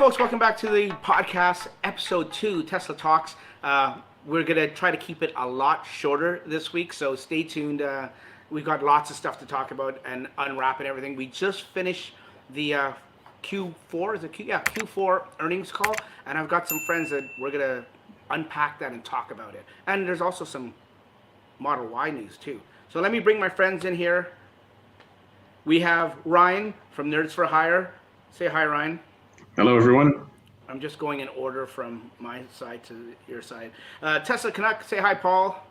folks, welcome back to the podcast, episode 2, Tesla Talks. We're going to try to keep it a lot shorter this week, so stay tuned. We've got lots of stuff to talk about and unwrap and everything. We just finished the Q4, Q4 earnings call, and I've got some friends that we're going to unpack that and talk about it. And there's also some Model Y news too. So let me bring my friends in here. We have Ryan from Nerds for Hire. Say hi, Ryan. Hello, everyone. I'm just going in order from my side to your side. Tesla Canuck, say hi, Paul.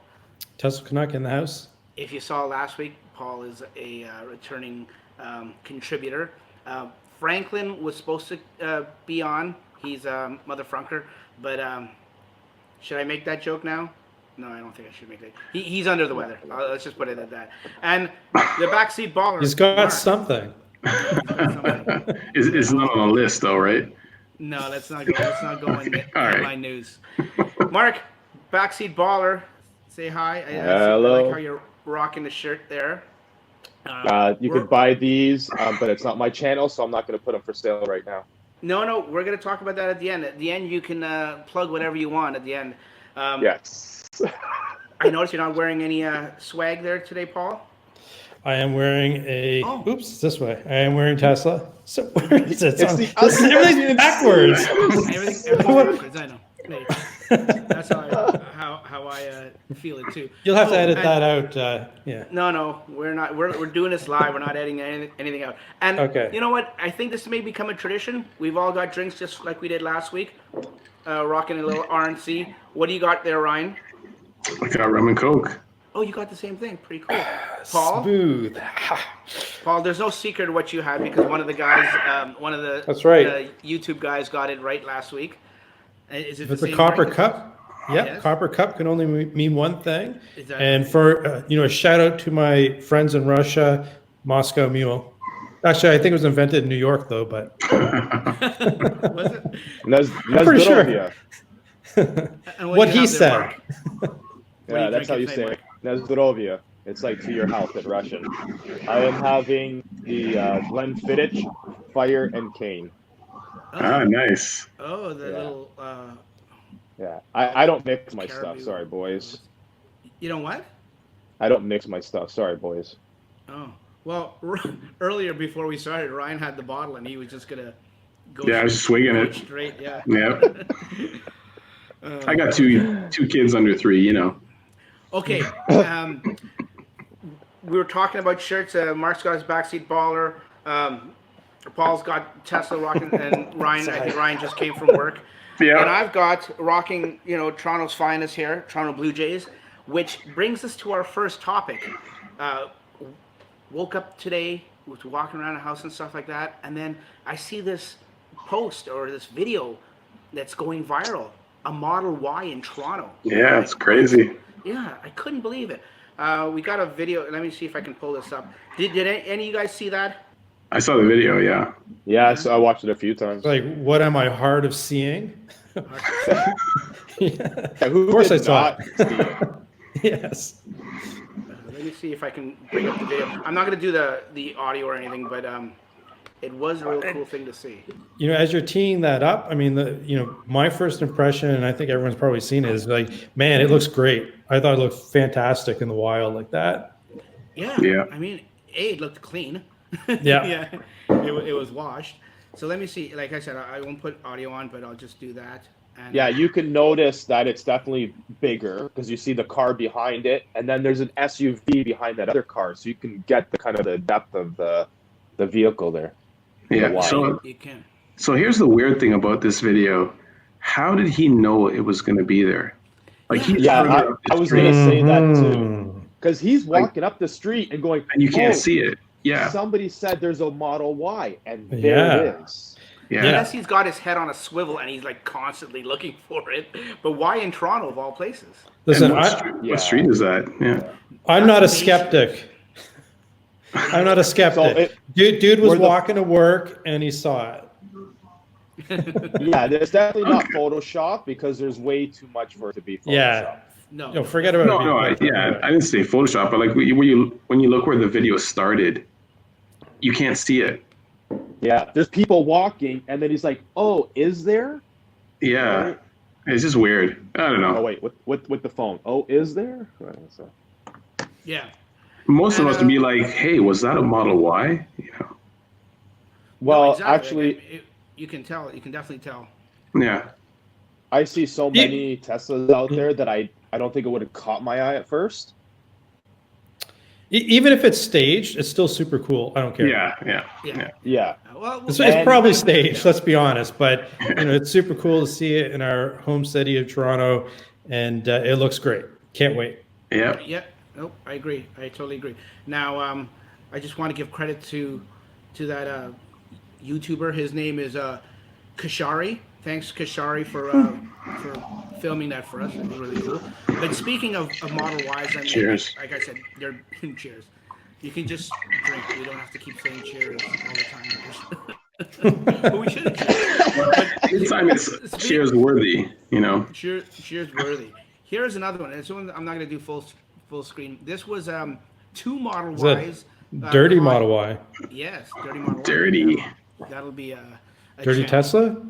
Tesla Canuck in the house. If you saw last week, Paul is a returning contributor. Franklin was supposed to be on. He's a motherfrunker, but should I make that joke now? No, I don't think I should make that. He's under the weather. Let's just put it at that. And the backseat baller. He's got something. It's not on the list, though, right? No, let's not go in my news. Mark, backseat baller, say hi. Hello. I like how you're rocking the shirt there. You could buy these, but it's not my channel, so I'm not going to put them for sale right now. No, we're going to talk about that at the end. At the end, you can plug whatever you want at the end. Yes. I noticed you're not wearing any swag there today, Paul. I am wearing a. Oh. Oops, it's this way. I am wearing Tesla. So where is it? Everything's backwards. Everything's backwards. I know. That's how I feel it too. You'll have to edit that out. Yeah. No, we're not. We're doing this live. We're not editing anything out. And okay. You know what? I think this may become a tradition. We've all got drinks just like we did last week. Rocking a little RNC. What do you got there, Ryan? I got rum and coke. Oh, you got the same thing. Pretty cool. Paul? Smooth. Paul, there's no secret what you had because one of the guys, That's right. YouTube guys got it right last week. Is it the copper cup? Yeah, yes. Copper cup can only mean one thing. And for a shout out to my friends in Russia, Moscow Mule. Actually, I think it was invented in New York though, but was it? I'm pretty sure. What he said. Yeah, that's how you say it. Nazdorovia. It's like to your health in Russian. I am having the Glenfiddich, Fire and Cane. Oh, nice. Oh, the little... Yeah, I don't mix my stuff. Sorry, boys. You don't what? I don't mix my stuff. Sorry, boys. Oh. Well, earlier before we started, Ryan had the bottle and he was just going to go I was swinging it. Straight, yeah. Yeah. I got two kids under 3, you know. Okay, we were talking about shirts. Mark's got his backseat baller. Paul's got Tesla rocking, and Ryan. I think Ryan just came from work. Yeah. And I've got rocking, Toronto's finest here, Toronto Blue Jays, which brings us to our first topic. Woke up today, was walking around the house and stuff like that, and then I see this post or this video that's going viral. A Model Y in Toronto. Yeah, it's crazy. Yeah, I couldn't believe it. We got a video. Let me see if I can pull this up. Did any of you guys see that? I saw the video, yeah. Yeah, so I watched it a few times. Like, what am I hard of seeing? Yeah, of course I saw it. Yes. Let me see if I can bring up the video. I'm not going to do the audio or anything, but it was a real cool thing to see. As you're teeing that up, I mean, my first impression, and I think everyone's probably seen it, is like, man, it looks great. I thought it looked fantastic in the wild like that. Yeah. I mean, it looked clean. Yeah. Yeah. It was washed. So let me see. Like I said, I won't put audio on, but I'll just do that. And yeah, you can notice that it's definitely bigger because you see the car behind it, and then there's an SUV behind that other car, so you can get the kind of the depth of the vehicle there. Yeah, so here's the weird thing about this video. How did he know it was going to be there? Like I was going to say that too. Because he's walking up the street and going... And you can't see it. Yeah. Somebody said there's a Model Y, and there it is. Yeah. Unless he's got his head on a swivel and he's like constantly looking for it. But why in Toronto of all places? Listen, what street is that? Yeah. I'm not a skeptic. I'm not a skeptic. So dude was walking to work and he saw it. Yeah, there's definitely not Photoshop because there's way too much for it to be Photoshop. Yeah. No, forget about it. I didn't say Photoshop, but like when you look where the video started, you can't see it. Yeah, there's people walking, and then he's like, "Oh, is there?" Yeah, Right? it's just weird. I don't know. Oh wait, with the phone. Oh, is there? Right, so. Yeah. Most of us would be like, "Hey, was that a Model Y?" You know. Well, No, exactly. actually, Like, you can tell. You can definitely tell. Yeah. I see so many Teslas out there that I don't think it would have caught my eye at first. Even if it's staged, it's still super cool. I don't care. Yeah. Well, It's probably staged, let's be honest, but it's super cool to see it in our home city of Toronto, and it looks great. Can't wait. Yeah. Yeah. Nope. I agree. I totally agree. Now, I just want to give credit to that YouTuber. His name is Kashari. Thanks, Kashari, for filming that for us. It was really cool. But speaking of Model Ys, I mean, cheers. Like I said, they're cheers. You can just drink. We don't have to keep saying cheers all the time. But we should have cheers. This time it's cheers worthy, Cheers worthy. Here's another one. This one I'm not going to do full screen. This was 2 Model Ys. Dirty Model Y. Yes, dirty Model Y. Dirty. That'll be a Dirty channel. Tesla?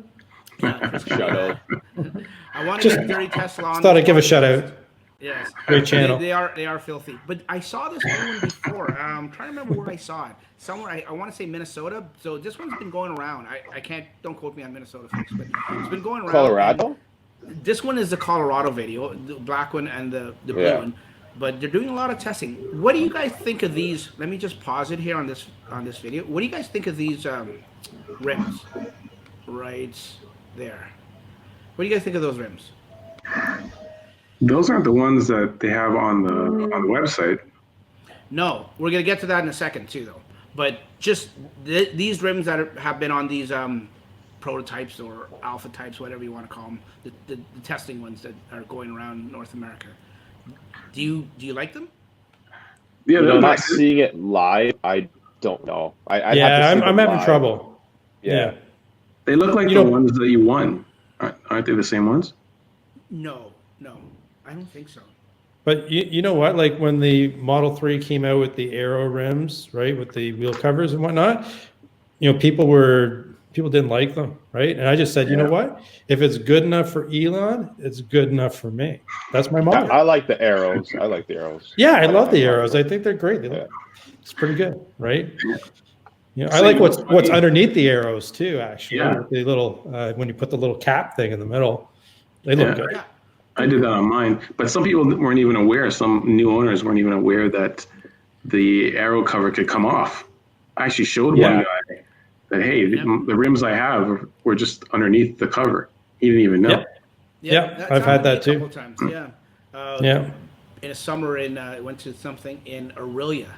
Shout out. I want to get Dirty Tesla on. Thought I'd give a shout out. Yes. Great channel. They are filthy. But I saw this one before. I'm trying to remember where I saw it. Somewhere, I want to say Minnesota. So this one's been going around. I can't, don't quote me on Minnesota, folks, but it's been going around. Colorado? This one is the Colorado video, the black one and the blue one. But they're doing a lot of testing. What do you guys think of these? Let me just pause it here on this video. What do you guys think of these rims? Right there. What do you guys think of those rims? Those aren't the ones that they have on the website. No, we're gonna get to that in a second too, though. But just these rims that have been on these prototypes or alpha types, whatever you want to call them, the testing ones that are going around North America. Do you like them? Yeah, I'm not seeing it live. I don't know. I'm having trouble. Yeah. They look like the ones that you won. Aren't they the same ones? No, I don't think so. But you know what? Like when the Model 3 came out with the aero rims, right, with the wheel covers and whatnot, people didn't like them, right? And I just said, you know what? If it's good enough for Elon, it's good enough for me. That's my motto. I like the arrows. Yeah, I love the arrows. I think they're great. It's pretty good, right? I like what's underneath the arrows too. Actually, the little when you put the little cap thing in the middle, they look good. Yeah. I did that on mine, but some people weren't even aware. Some new owners weren't even aware that the arrow cover could come off. I actually showed one guy that, hey, the rims I have were just underneath the cover. He didn't even know. Yeah, I've had that too. A couple times. Yeah. In a summer, went to something in Aurelia,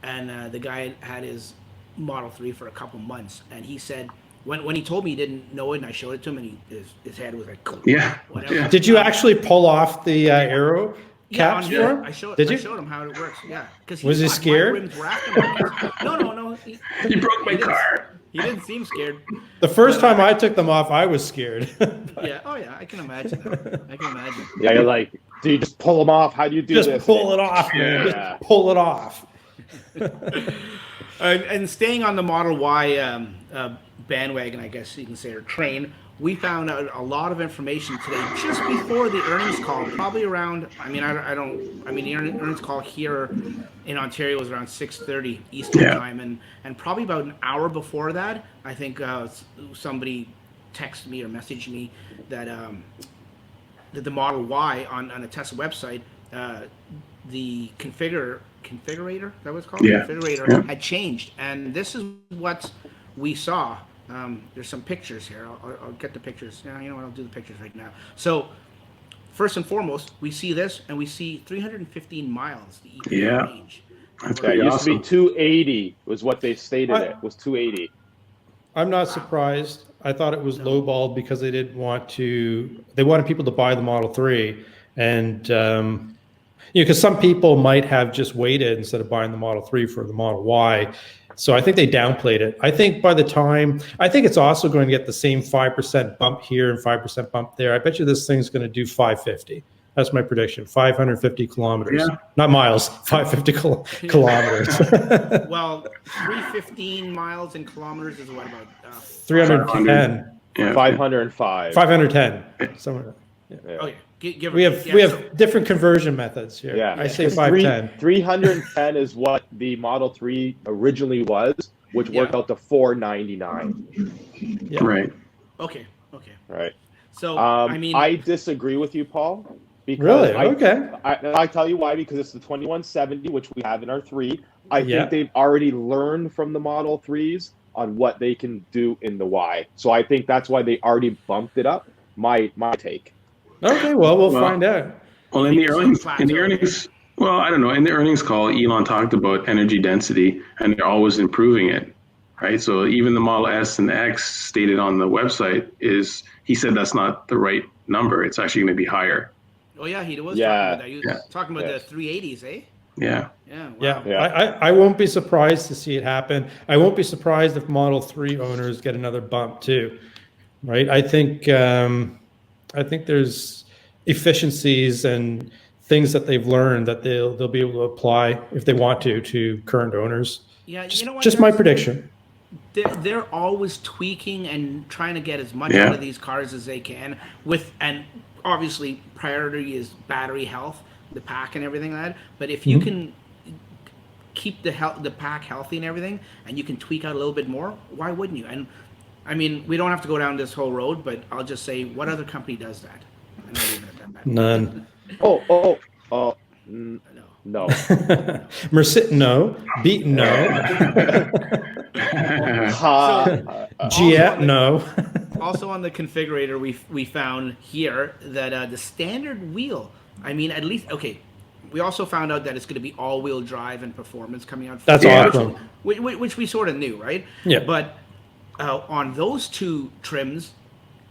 and the guy had his Model 3 for a couple months, and he said when he told me he didn't know it, and I showed it to him, and his head was like, whatever. Yeah. Did you actually pull off the arrow caps for him? I showed him how it works. Yeah, because was he scared? My rims were aftermarket. No. He broke my car. He didn't seem scared. The first time I took them off, I was scared. Yeah. Oh yeah, I can imagine that. Yeah, you're like, do you just pull them off? How do you do this? Just pull it off, man. Just pull it off. And staying on the Model Y bandwagon, I guess you can say, or train, we found out a lot of information today just before the earnings call. Probably around, the earnings call here in Ontario was around 6:30 Eastern time, and probably about an hour before that, I think somebody texted me or messaged me that the Model Y on a Tesla website, the configurator, is that what it's called? Yeah. Configurator had changed, and this is what we saw. There's some pictures here. I'll get the pictures. Yeah, you know what? I'll do the pictures right now. So, first and foremost, we see this, and we see 315 miles, the EPA range. That's it used to be 280 was what they stated. It was 280. I'm not surprised. I thought it was lowballed because they wanted people to buy the Model 3, and because some people might have just waited instead of buying the Model 3 for the Model Y. So I think they downplayed it. I think it's also going to get the same 5% bump here and 5% bump there. I bet you this thing's going to do 550. That's my prediction. 550 kilometers, Yeah. not miles. 550 kilometers. Well, 315 miles in kilometers is what about 310. Yeah. 505. 510. Somewhere. Yeah. Oh yeah, give We have different conversion methods here. Yeah. I say 510. 310 is what the Model 3 originally was, which worked out to 499. Yeah. Right. Okay. Right. So I disagree with you, Paul. Because Really? Okay. I tell you why, because it's the 2170, which we have in our 3. I Yeah. think they've already learned from the Model 3s on what they can do in the Y. So I think that's why they already bumped it up. My take. Okay. Well, we'll find out. Well, in the earnings, well, I don't know. In the earnings call, Elon talked about energy density, and they're always improving it, right? So even the Model S and X stated on the website he said that's not the right number. It's actually going to be higher. Oh yeah, he was talking about that. He was talking about Yeah. the 380s, eh? Yeah. Yeah. Wow. Yeah. I won't be surprised to see it happen. I won't be surprised if Model 3 owners get another bump too, right? I think there's efficiencies and things that they've learned that they'll be able to apply if they want to current owners. Yeah, you know what? Just my prediction. They're always tweaking and trying to get as much out of these cars as they can. And obviously, priority is battery health, the pack and everything like that. But if you can keep the pack healthy and everything, and you can tweak out a little bit more, why wouldn't you? And I mean, we don't have to go down this whole road, but I'll just say, what other company does that? And I'll leave it at that. None. No. Merced, no. Beat, no. Giat, no. Also on the configurator, we found here that the standard wheel, I mean, at least, okay, we also found out that it's going to be all-wheel drive and performance coming out. That's awesome. Which we sort of knew, right? Yeah. But on those two trims,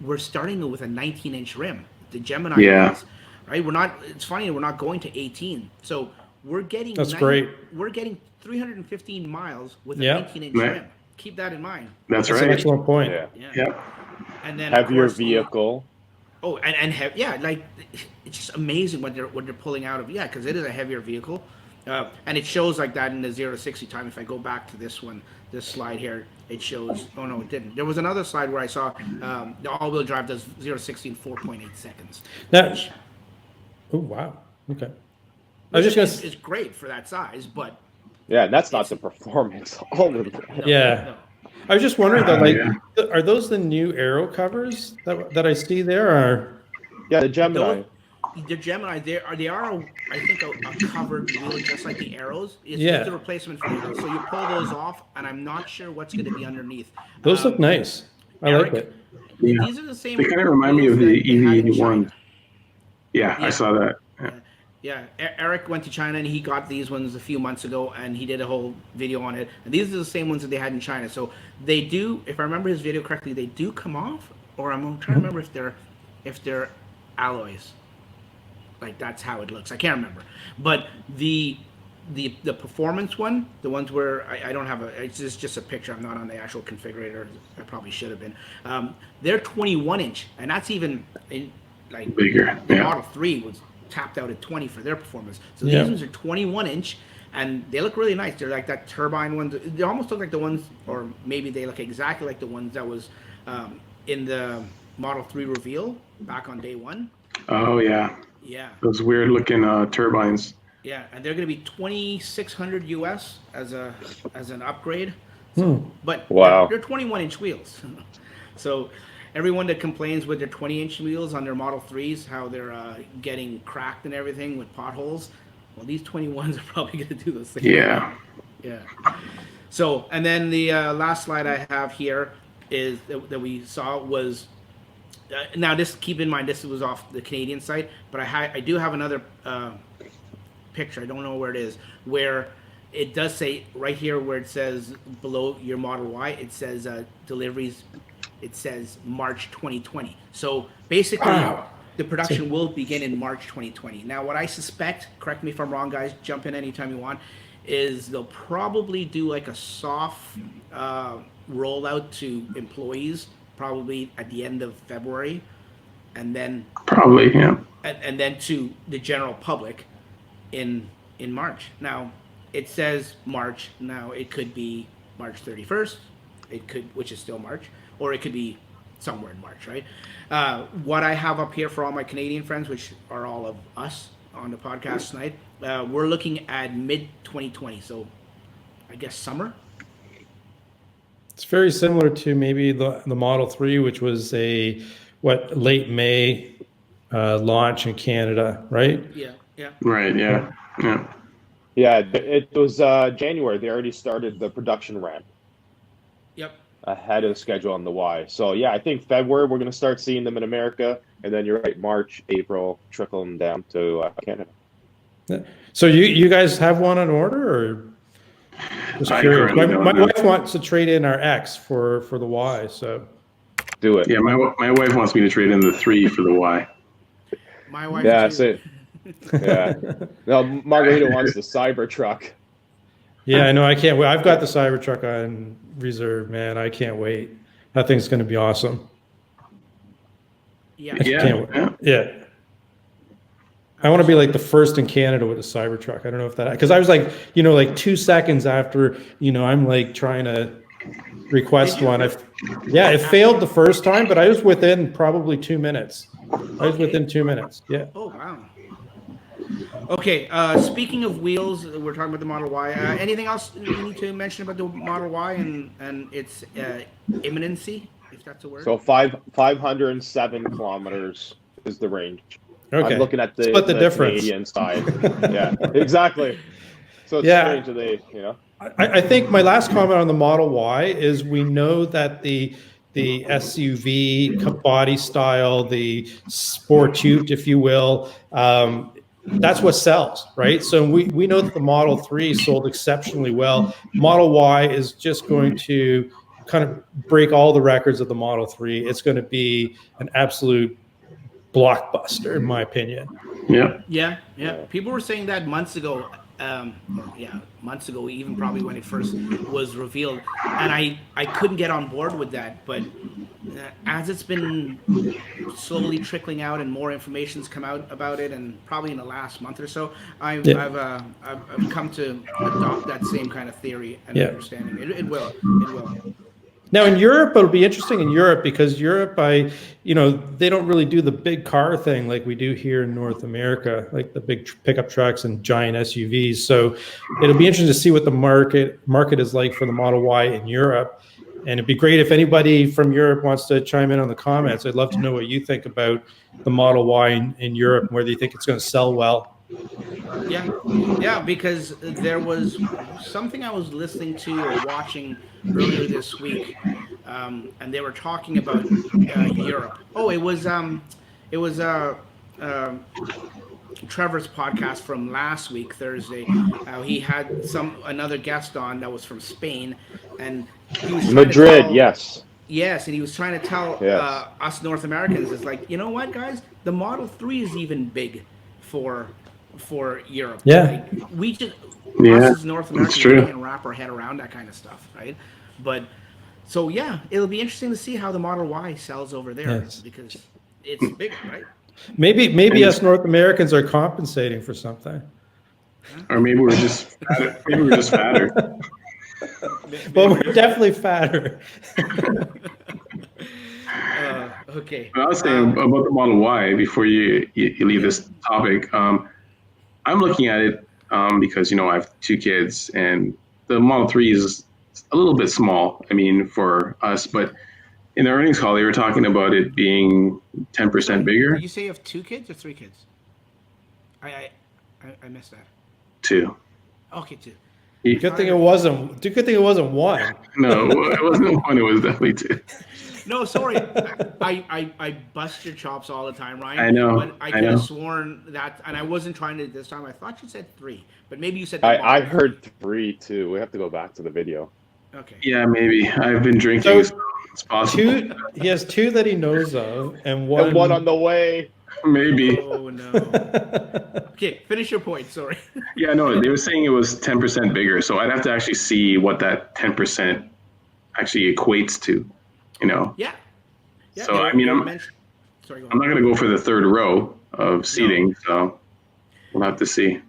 we're starting with a 19-inch rim, the Gemini wheels, right? It's funny, we're not going to 18. So we're getting great. We're getting 315 miles with a 19-inch rim. Keep that in mind. That's right. That's an excellent point. Yeah. And then Heavier vehicle. Oh, like it's just amazing what they're pulling out of because it is a heavier vehicle, and it shows like that in the 0 to 60 time. If I go back to this slide here, it shows. Oh no, it didn't. There was another slide where I saw the all-wheel drive does 0 to 60 in 4.8 seconds. Oh wow. Okay. It's great for that size, but yeah, that's not the performance. Yeah. I was just wondering though, are those the new aero covers that I see there? Or the Gemini. The Gemini, they are I think a covered wheel just like the Arrows. It's just a replacement for the Arrows. So you pull those off, and I'm not sure what's going to be underneath. Those look nice. I like it. Yeah. These are the same. They kind of remind me of the EV1. Yeah, I saw that. Yeah, Eric went to China and he got these ones a few months ago, and he did a whole video on it. And these are the same ones that they had in China. So they do, if I remember his video correctly, they do come off. Or I'm trying to remember if they're alloys. Like that's how it looks. I can't remember. But the performance one, the ones where I don't have it's just a picture. I'm not on the actual configurator. I probably should have been. They're 21 inch, and that's even bigger. The Model 3 was tapped out at 20 for their performance. So these ones are 21 inch, and they look really nice. They're like that turbine ones. They almost look like the ones, or maybe they look exactly like the ones that was in the Model 3 reveal back on day one. Oh yeah. Yeah. Those weird looking turbines. Yeah, and they're going to be $2,600 US as an upgrade. So, but they're 21-inch wheels. So everyone that complains with their 20-inch wheels on their Model 3s, how they're getting cracked and everything with potholes, well, these 21s are probably going to do the same. Yeah. Yeah. So, and then the last slide I have here is that we saw was. Now, this, keep in mind, this was off the Canadian site, but I do have another picture. I don't know where it is, where it does say right here where it says below your Model Y, it says deliveries. It says March 2020. So basically, the production will begin in March 2020. Now, what I suspect, correct me if I'm wrong, guys, jump in anytime you want, is they'll probably do like a soft rollout to employees, probably at the end of February, and then probably and then to the general public in March. Now, it says March. Now, it could be March 31st. It could, which is still March, or it could be somewhere in March, right? What I have up here for all my Canadian friends, which are all of us on the podcast tonight, we're looking at mid-2020, so I guess summer. It's very similar to maybe the Model 3, which was a late May launch in Canada, right? Yeah. Right. Yeah. Yeah, it was January. They already started the production ramp. Yep. Ahead of the schedule on the Y. So yeah, I think February we're going to start seeing them in America, and then you're right, March, April, trickling down to Canada. So you guys have one on order, or just curious? My wife wants to trade in our X for the Y, so do it. Yeah, my wife wants me to trade in the 3 for the Y. My wife. Yeah, that's it. Yeah. No, Margarita wants the Cybertruck. Yeah, I know. I can't wait. I've got the Cybertruck on reserve, man. I can't wait. That thing's going to be awesome. Yeah. Yeah. I want to be like the first in Canada with a Cybertruck. I don't know if that, because I was like, like 2 seconds after, I'm like trying to request one. It failed the first time, but I was within probably 2 minutes. I was within 2 minutes. Yeah. Oh, wow. Okay, speaking of wheels, we're talking about the Model Y. Anything else you need to mention about the Model Y and its imminency, if that's a word? So 507 kilometers is the range. Okay. I'm looking at the difference. Canadian side. Yeah, exactly. So it's strange that they, I think my last comment on the Model Y is we know that the SUV body style, the sport tube, if you will, that's what sells, right? So we know that the Model 3 sold exceptionally well. Model Y is just going to kind of break all the records of the Model 3. It's going to be an absolute blockbuster, in my opinion. Yeah. People were saying that months ago. Months ago, even probably when it first was revealed, and I couldn't get on board with that. But as it's been slowly trickling out and more information's come out about it, and probably in the last month or so, I've come to adopt that same kind of theory and understanding. It will. Now in Europe, it'll be interesting in Europe because Europe, they don't really do the big car thing like we do here in North America, like the big pickup trucks and giant SUVs. So it'll be interesting to see what the market is like for the Model Y in Europe. And it'd be great if anybody from Europe wants to chime in on the comments. I'd love to know what you think about the Model Y in Europe and whether you think it's going to sell well. Yeah, because there was something I was listening to or watching earlier this week, and they were talking about Europe. Oh, it was Trevor's podcast from last week, Thursday. He had another guest on that was from Spain, and he was Madrid. Yes, and he was trying to tell us North Americans, it's like, you know what, guys, the Model 3 is even big for Europe. Yeah, like, we just us as North Americans, we can't wrap our head around that kind of stuff, right? But so it'll be interesting to see how the Model Y sells over there because it's bigger, right? Maybe us North Americans are compensating for something, or maybe we're just fatter. Well, we're definitely fatter. Okay. I was saying about the Model Y before you leave this topic. I'm looking at it because I have 2 kids, and the Model 3 is a little bit small. I mean, for us, but in the earnings call, they were talking about it being 10% bigger. Did you say you have 2 kids or 3 kids? I missed that. 2. Okay, 2. Good thing it wasn't 1. No, it wasn't 1. It was definitely 2. No, sorry. I bust your chops all the time, Ryan. I know. But I could have sworn that, and I wasn't trying to this time. I thought you said 3, but maybe you said. I heard 3 too. We have to go back to the video. Okay. Yeah, maybe. I've been drinking. So it's possible. He has 2 that he knows of, and one. And one on the way. Maybe. Oh no. Okay, finish your point. Sorry. Yeah, no, they were saying it was 10% bigger, so I'd have to actually see what that 10% actually equates to. Yeah. So I mean, I'm not going to go for the 3rd row. of seating. So we'll have to see.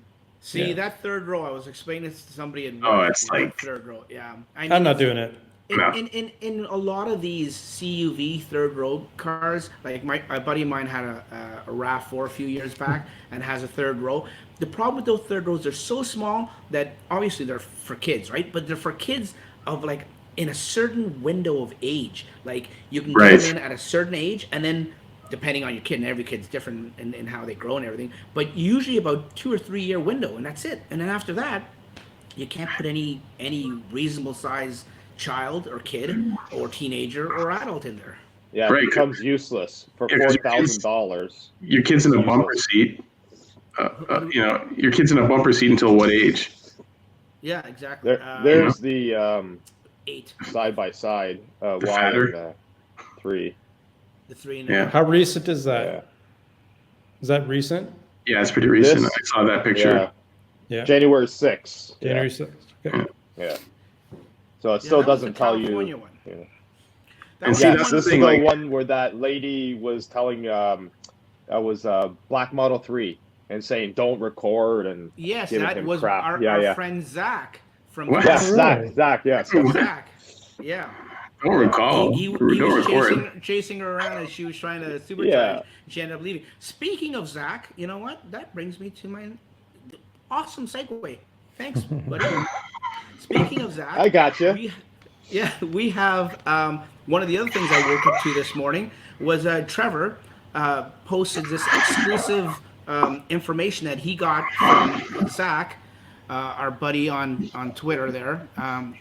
See, that third row, I was explaining this to somebody in Oh, work, it's that like- third row. Yeah. I'm not doing it. No. In a lot of these CUV third row cars, like a buddy of mine had a RAV4 a few years back and has a third row. The problem with those third rows, they're so small that obviously they're for kids, right? But they're for kids of like in a certain window of age. Like you can get them in at a certain age, and then depending on your kid, and every kid's different in how they grow and everything, but usually about 2 or 3 year window, and that's it. And then after that, you can't put any reasonable size child or kid or teenager or adult in there. Yeah, it becomes useless for $4,000. Your kid's in a bumper seat. Your kid's in a bumper seat until what age? Yeah, exactly. There's the 8 side by side Y fatter? and 3. The 3 and Yeah. How recent is that? Yeah. Is that recent? Yeah, it's pretty recent. I saw that picture. Yeah. January 6th. January 6th. Okay. Yeah. So it still doesn't tell you. California one. Yeah. And see, That that's was the This is thing. the Like, one where that lady was telling that was Black Model 3 and saying don't record and yes, giving that him was crap. our friend Zach from What? Yes, Really? Zach, yes. Zach. Yeah. don't recall. He Don't was record. chasing her around as she was trying to supercharge. Yeah. She ended up leaving. Speaking of Zach, you know what? That brings me to my awesome segue. Thanks, buddy. Speaking of Zach, I got you. We have one of the other things I woke up to this morning was Trevor posted this exclusive information that he got from Zach, our buddy on Twitter there. I'm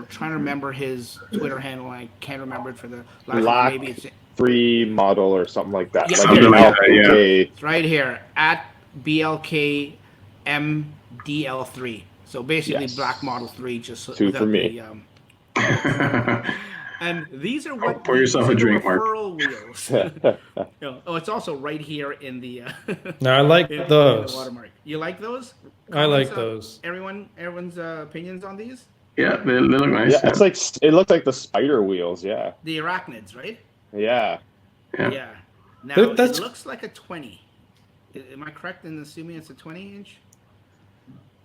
trying to remember his Twitter handle. I can't remember it for the last Black maybe it's 3 model or something like that. Yeah, like something an like that, yeah. LPK. it's right here at BLKMDL3. So basically, Yes. Black Model 3, just 2 without for me. And these are what pour yourself these a are the drink, Mark. referral wheels. It's also right here in the. No, I like in the those. watermark. You like those? I like Comments, those. Everyone's opinions on these? Yeah, they look nice. Yeah, it's like it looks like the spider wheels. Yeah, The arachnids, right? yeah. Yeah. Now That's- it looks like a 20. Am I correct in assuming it's a 20-inch?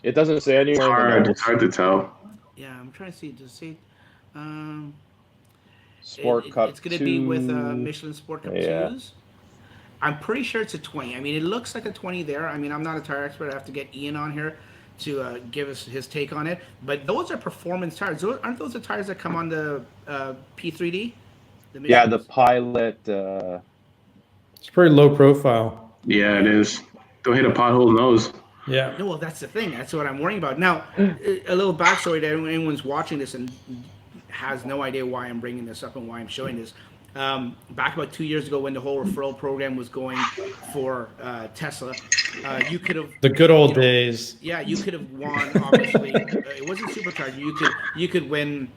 It doesn't say It's anywhere in the hard. notes. It's hard to tell. Yeah, I'm trying to see. Does it say? Sport Cup. It's going to be with Michelin Sport Cup Yeah. 2s. I'm pretty sure it's a 20. I mean, it looks like a 20 there. I mean, I'm not a tire expert. I have to get Ian on here to give us his take on it. But those are performance tires. Aren't those the tires that come on the P3D? Yeah, the Pilot. It's pretty low profile. Yeah, it is. Don't hit a pothole nose. Yeah. No, well, that's the thing. That's what I'm worrying about. Now, a little backstory to anyone's watching this and has no idea why I'm bringing this up and why I'm showing this. Back about 2 years ago, when the whole referral program was going for Tesla, you could have The good old days. Yeah, you could have won. Obviously, it wasn't supercharger. You could win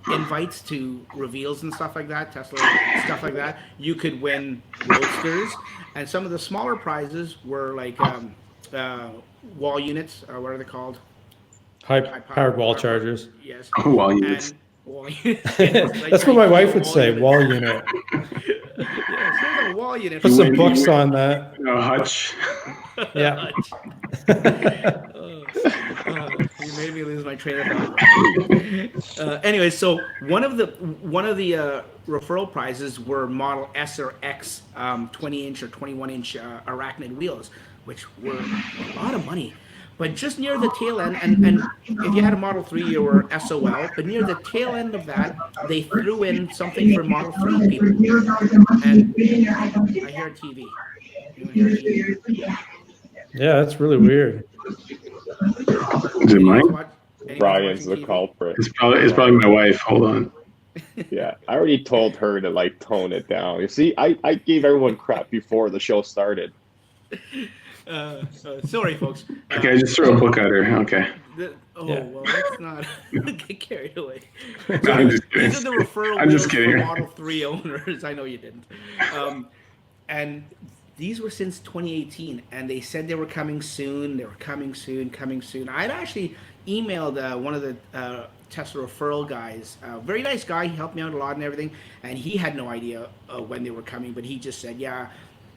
invites to reveals and stuff like that, Tesla stuff like that. You could win roadsters, and some of the smaller prizes were like wall units. What are they called? High-powered wall chargers. Yes. Wall units. And wall units. That's what my wife would say, wall unit. Yes, there's a wall unit. Put some win- books you win- on that. Hutch. Yeah. You made me lose my train of thought. Anyway, so one of the referral prizes were Model S or X 20-inch or 21-inch arachnid wheels, which were a lot of money. But just near the tail end, and if you had a Model 3 or SOL, but near the tail end of that, they threw in something for Model 3 people. And I hear a TV. You hear a TV? Yeah, that's really weird. Is it mine? Brian's the TV? culprit. It's probably my wife. Hold on. Yeah, I already told her to like tone it down. You see, I gave everyone crap before the show started. Sorry, folks. Okay, I just threw a book at her. Okay. Yeah. Well, let's not get carried away. No, I'm just kidding. These are the referral I'm wheels just kidding. for Model 3 owners. I know you didn't. And these were since 2018, and they said they were coming soon. They were coming soon. I'd actually emailed one of the Tesla referral guys. Very nice guy. He helped me out a lot and everything. And he had no idea when they were coming, but he just said, yeah,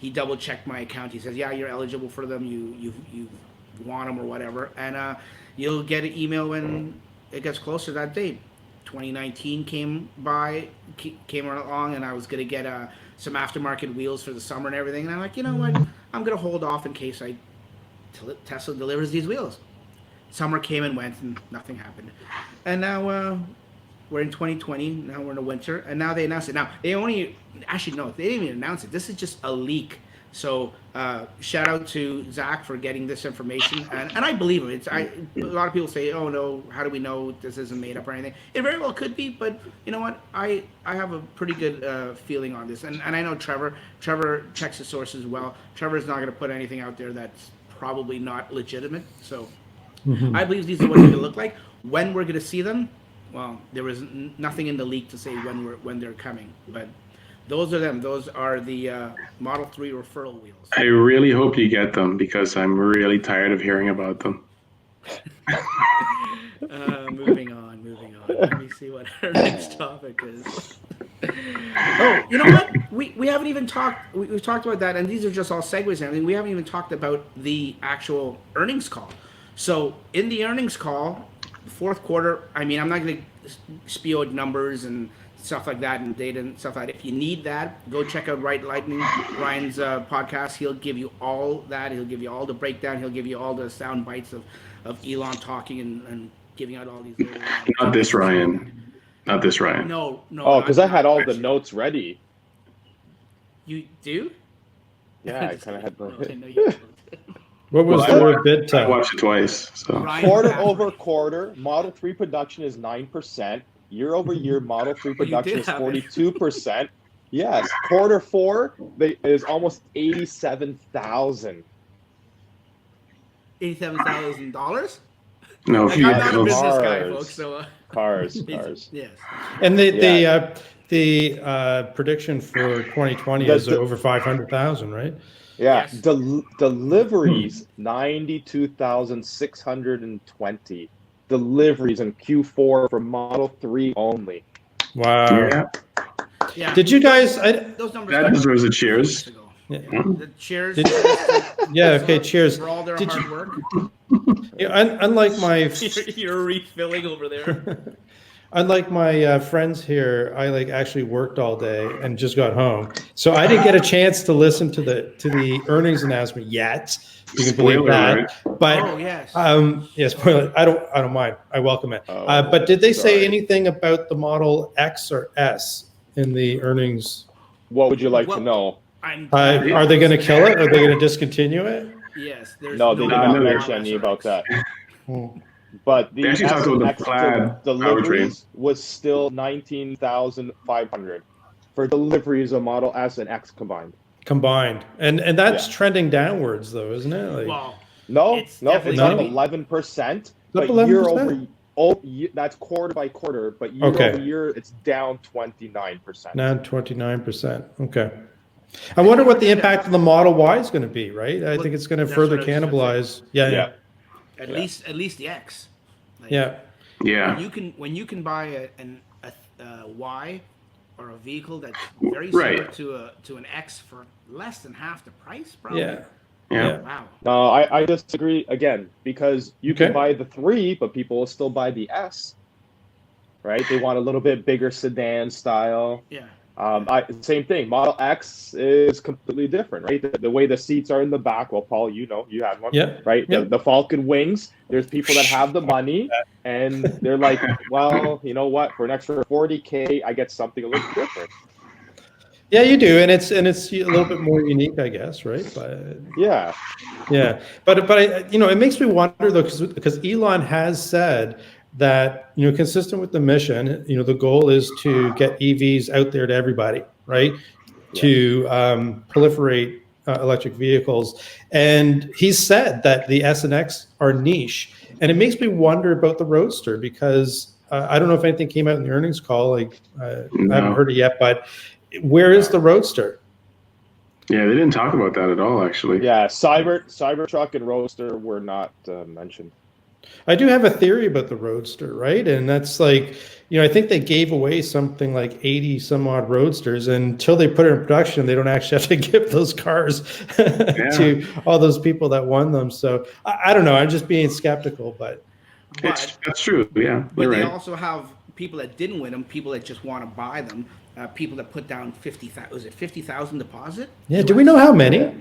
he double checked my account. He says, yeah, you're eligible for them. You want them or whatever, and you'll get an email when it gets closer to that date. 2019 came along, and I was gonna get some aftermarket wheels for the summer and everything. And I'm like, you know what? I'm gonna hold off in case Tesla delivers these wheels. Summer came and went, and nothing happened. And now we're in 2020. Now we're in the winter, and now they announced it. Now they they didn't even announce it. This is just a leak. So shout out to Zach for getting this information, and I believe him. A lot of people say, "Oh no, how do we know this isn't made up or anything?" It very well could be, but you know what? I have a pretty good feeling on this, and I know Trevor checks the sources well. Trevor's not going to put anything out there that's probably not legitimate. So I believe these are what they're going to look like. When we're going to see them, well, there was nothing in the leak to say when they're coming, but. Those are them. Those are the Model 3 referral wheels. I really hope you get them because I'm really tired of hearing about them. Moving on. Let me see what our next topic is. Oh, you know what? We haven't even talked. We've talked about that, and these are just all segues and everything. We haven't even talked about the actual earnings call. So in the earnings call, fourth quarter. I mean, I'm not going to spew out numbers and stuff like that and data and stuff like that. If you need that, go check out Ryan's podcast. He'll give you all that. He'll give you all the breakdown. He'll give you all the sound bites of Elon talking and giving out all these little Not this Ryan. No. Oh, because I had all the notes ready. You do? Yeah, I kind of had Okay, no, you don't. What was the bid I time? watched it twice. So quarter over quarter, Model 3 production is 9%. Year over year, Model 3 production is 42%. Yes, quarter four is almost $87,000. $87,000? no, I'm not a vehicles. business guy, folks. So Cars. yes. And the prediction for 2020 is over 500,000, right? Yeah, Yes. Deliveries 92,620. Deliveries in Q4 for Model 3 only. Wow. Yeah. Did you guys? Those numbers That deserves a cheers. Yeah. The cheers. Yeah. Okay. Cheers. For all their Did hard you- work. Unlike my You're refilling over there. unlike my friends here, I actually worked all day and just got home, so I didn't get a chance to listen to the earnings announcement yet. You can believe Spoiler that. alert. But Oh yes. yeah, spoiler. I don't mind. I welcome it. But did they say anything about the Model X or S in the earnings? What would you like to know? Are they going to kill it? Are they going to discontinue it? Yes. There's No, they did no not there's mention any about that. But the They actually talked about the SX plaid deliveries was still 19,500 for deliveries of Model S and X combined. And that's trending downwards, though, isn't it? Well, No, It's it's up definitely 11%. Up But year 11%? over that's quarter by quarter. But year over year, it's down 29%. Now 29%. Okay. I wonder what the impact of the Model Y is going to be, right? I think it's going to that's further what I was just gonna cannibalize. Yeah. at least the X. Like, Yeah. Yeah. When you can buy a Y or a vehicle that's very similar Right. to an X for less than half the price, probably. Yeah. Yeah. Wow. No, I disagree again because you Okay. can buy the 3, but people will still buy the S. Right? They want a little bit bigger sedan style. Yeah. Same thing. Model X is completely different, right? The way the seats are in the back. Well, Paul, you had one, Yeah. right? Yeah. The Falcon wings. There's people that have the money, and they're like, well, you know what? For an extra $40K, I get something a little different. Yeah, you do, and it's a little bit more unique, I guess, right? But Yeah. but it makes me wonder though, because Elon has said that consistent with the mission, the goal is to get EVs out there to everybody, right? To proliferate electric vehicles, and he said that the S and X are niche, and it makes me wonder about the Roadster because I don't know if anything came out in the earnings call. I haven't heard it yet, but where is the Roadster? Yeah, they didn't talk about that at all, actually. Yeah. Cybertruck and Roadster were not mentioned. I do have a theory about the Roadster, right? And that's like, I think they gave away something like 80 some odd Roadsters, and until they put it in production, they don't actually have to give those cars to all those people that won them. So I don't know. I'm just being skeptical, but that's true. Yeah, But they right. also have people that didn't win them, people that just want to buy them, people that put down 50,000 deposit. Yeah. Do we know how many? Yeah.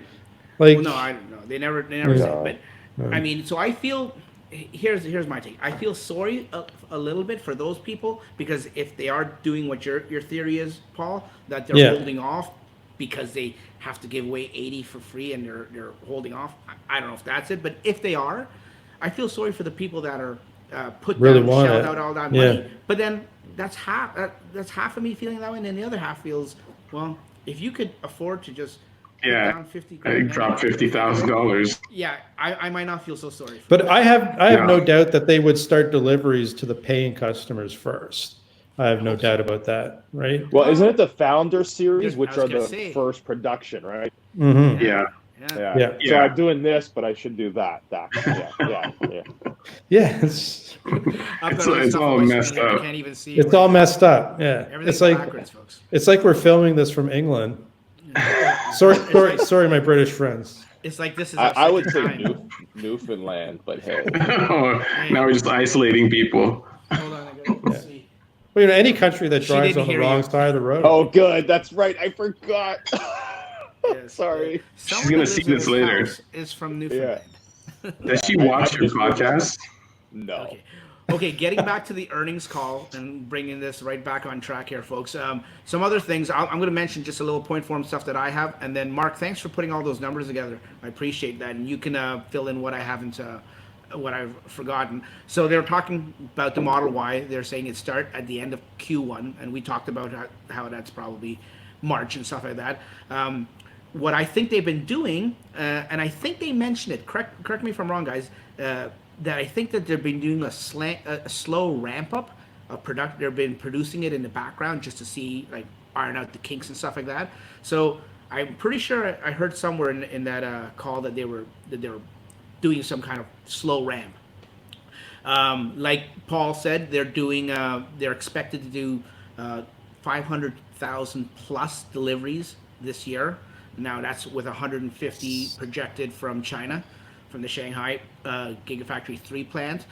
Like, Well, no, I don't know. They never say. But I mean, so I feel here's my take. I feel sorry a little bit for those people, because if they are doing what your theory is, Paul, that they're holding off because they have to give away 80 for free and they're holding off. I don't know if that's it, but if they are, I feel sorry for the people that are shelled out all that money. But then that's half of me feeling that way, and then the other half feels, well, if you could afford to just put down 50 grand, drop $50,000. Yeah, I might not feel so sorry for but them. I have no doubt that they would start deliveries to the paying customers first. I have no doubt about that, right? Well, isn't it the Founder Series, which are the first production, right? Mm-hmm. Yeah. So I'm doing this, but I should do that. Yeah, it's all messed up. You can't even see. It's all messed up. Yeah, Everything's backwards, folks. It's like we're filming this from England. Sorry, my British friends. It's like this is. I would say Newfoundland, but hey. Now we're just isolating people. Hold on, I gotta see. Well, any country that drives on the wrong side of the road. Oh, good. That's right. I forgot. Yes. Sorry. She's gonna see this later. Is from Newfoundland. Does she watch your podcast? No. Okay, getting back to the earnings call and bringing this right back on track here, folks. Some other things. I'm going to mention just a little point form stuff that I have, and then Mark, thanks for putting all those numbers together. I appreciate that, and you can fill in what I haven't, what I've forgotten. So they're talking about the Model Y. They're saying it start at the end of Q1, and we talked about how that's probably March and stuff like that. What I think they've been doing, and I think they mentioned it. Correct me if I'm wrong, guys. That I think that they've been doing a slow ramp up of product. They've been producing it in the background just to see, like, iron out the kinks and stuff like that. So I'm pretty sure I heard somewhere in that call that they were doing some kind of slow ramp. Like Paul said, they're expected to do 500,000 plus deliveries this year. Now that's with 150 projected from China, from the Shanghai Gigafactory 3 plant.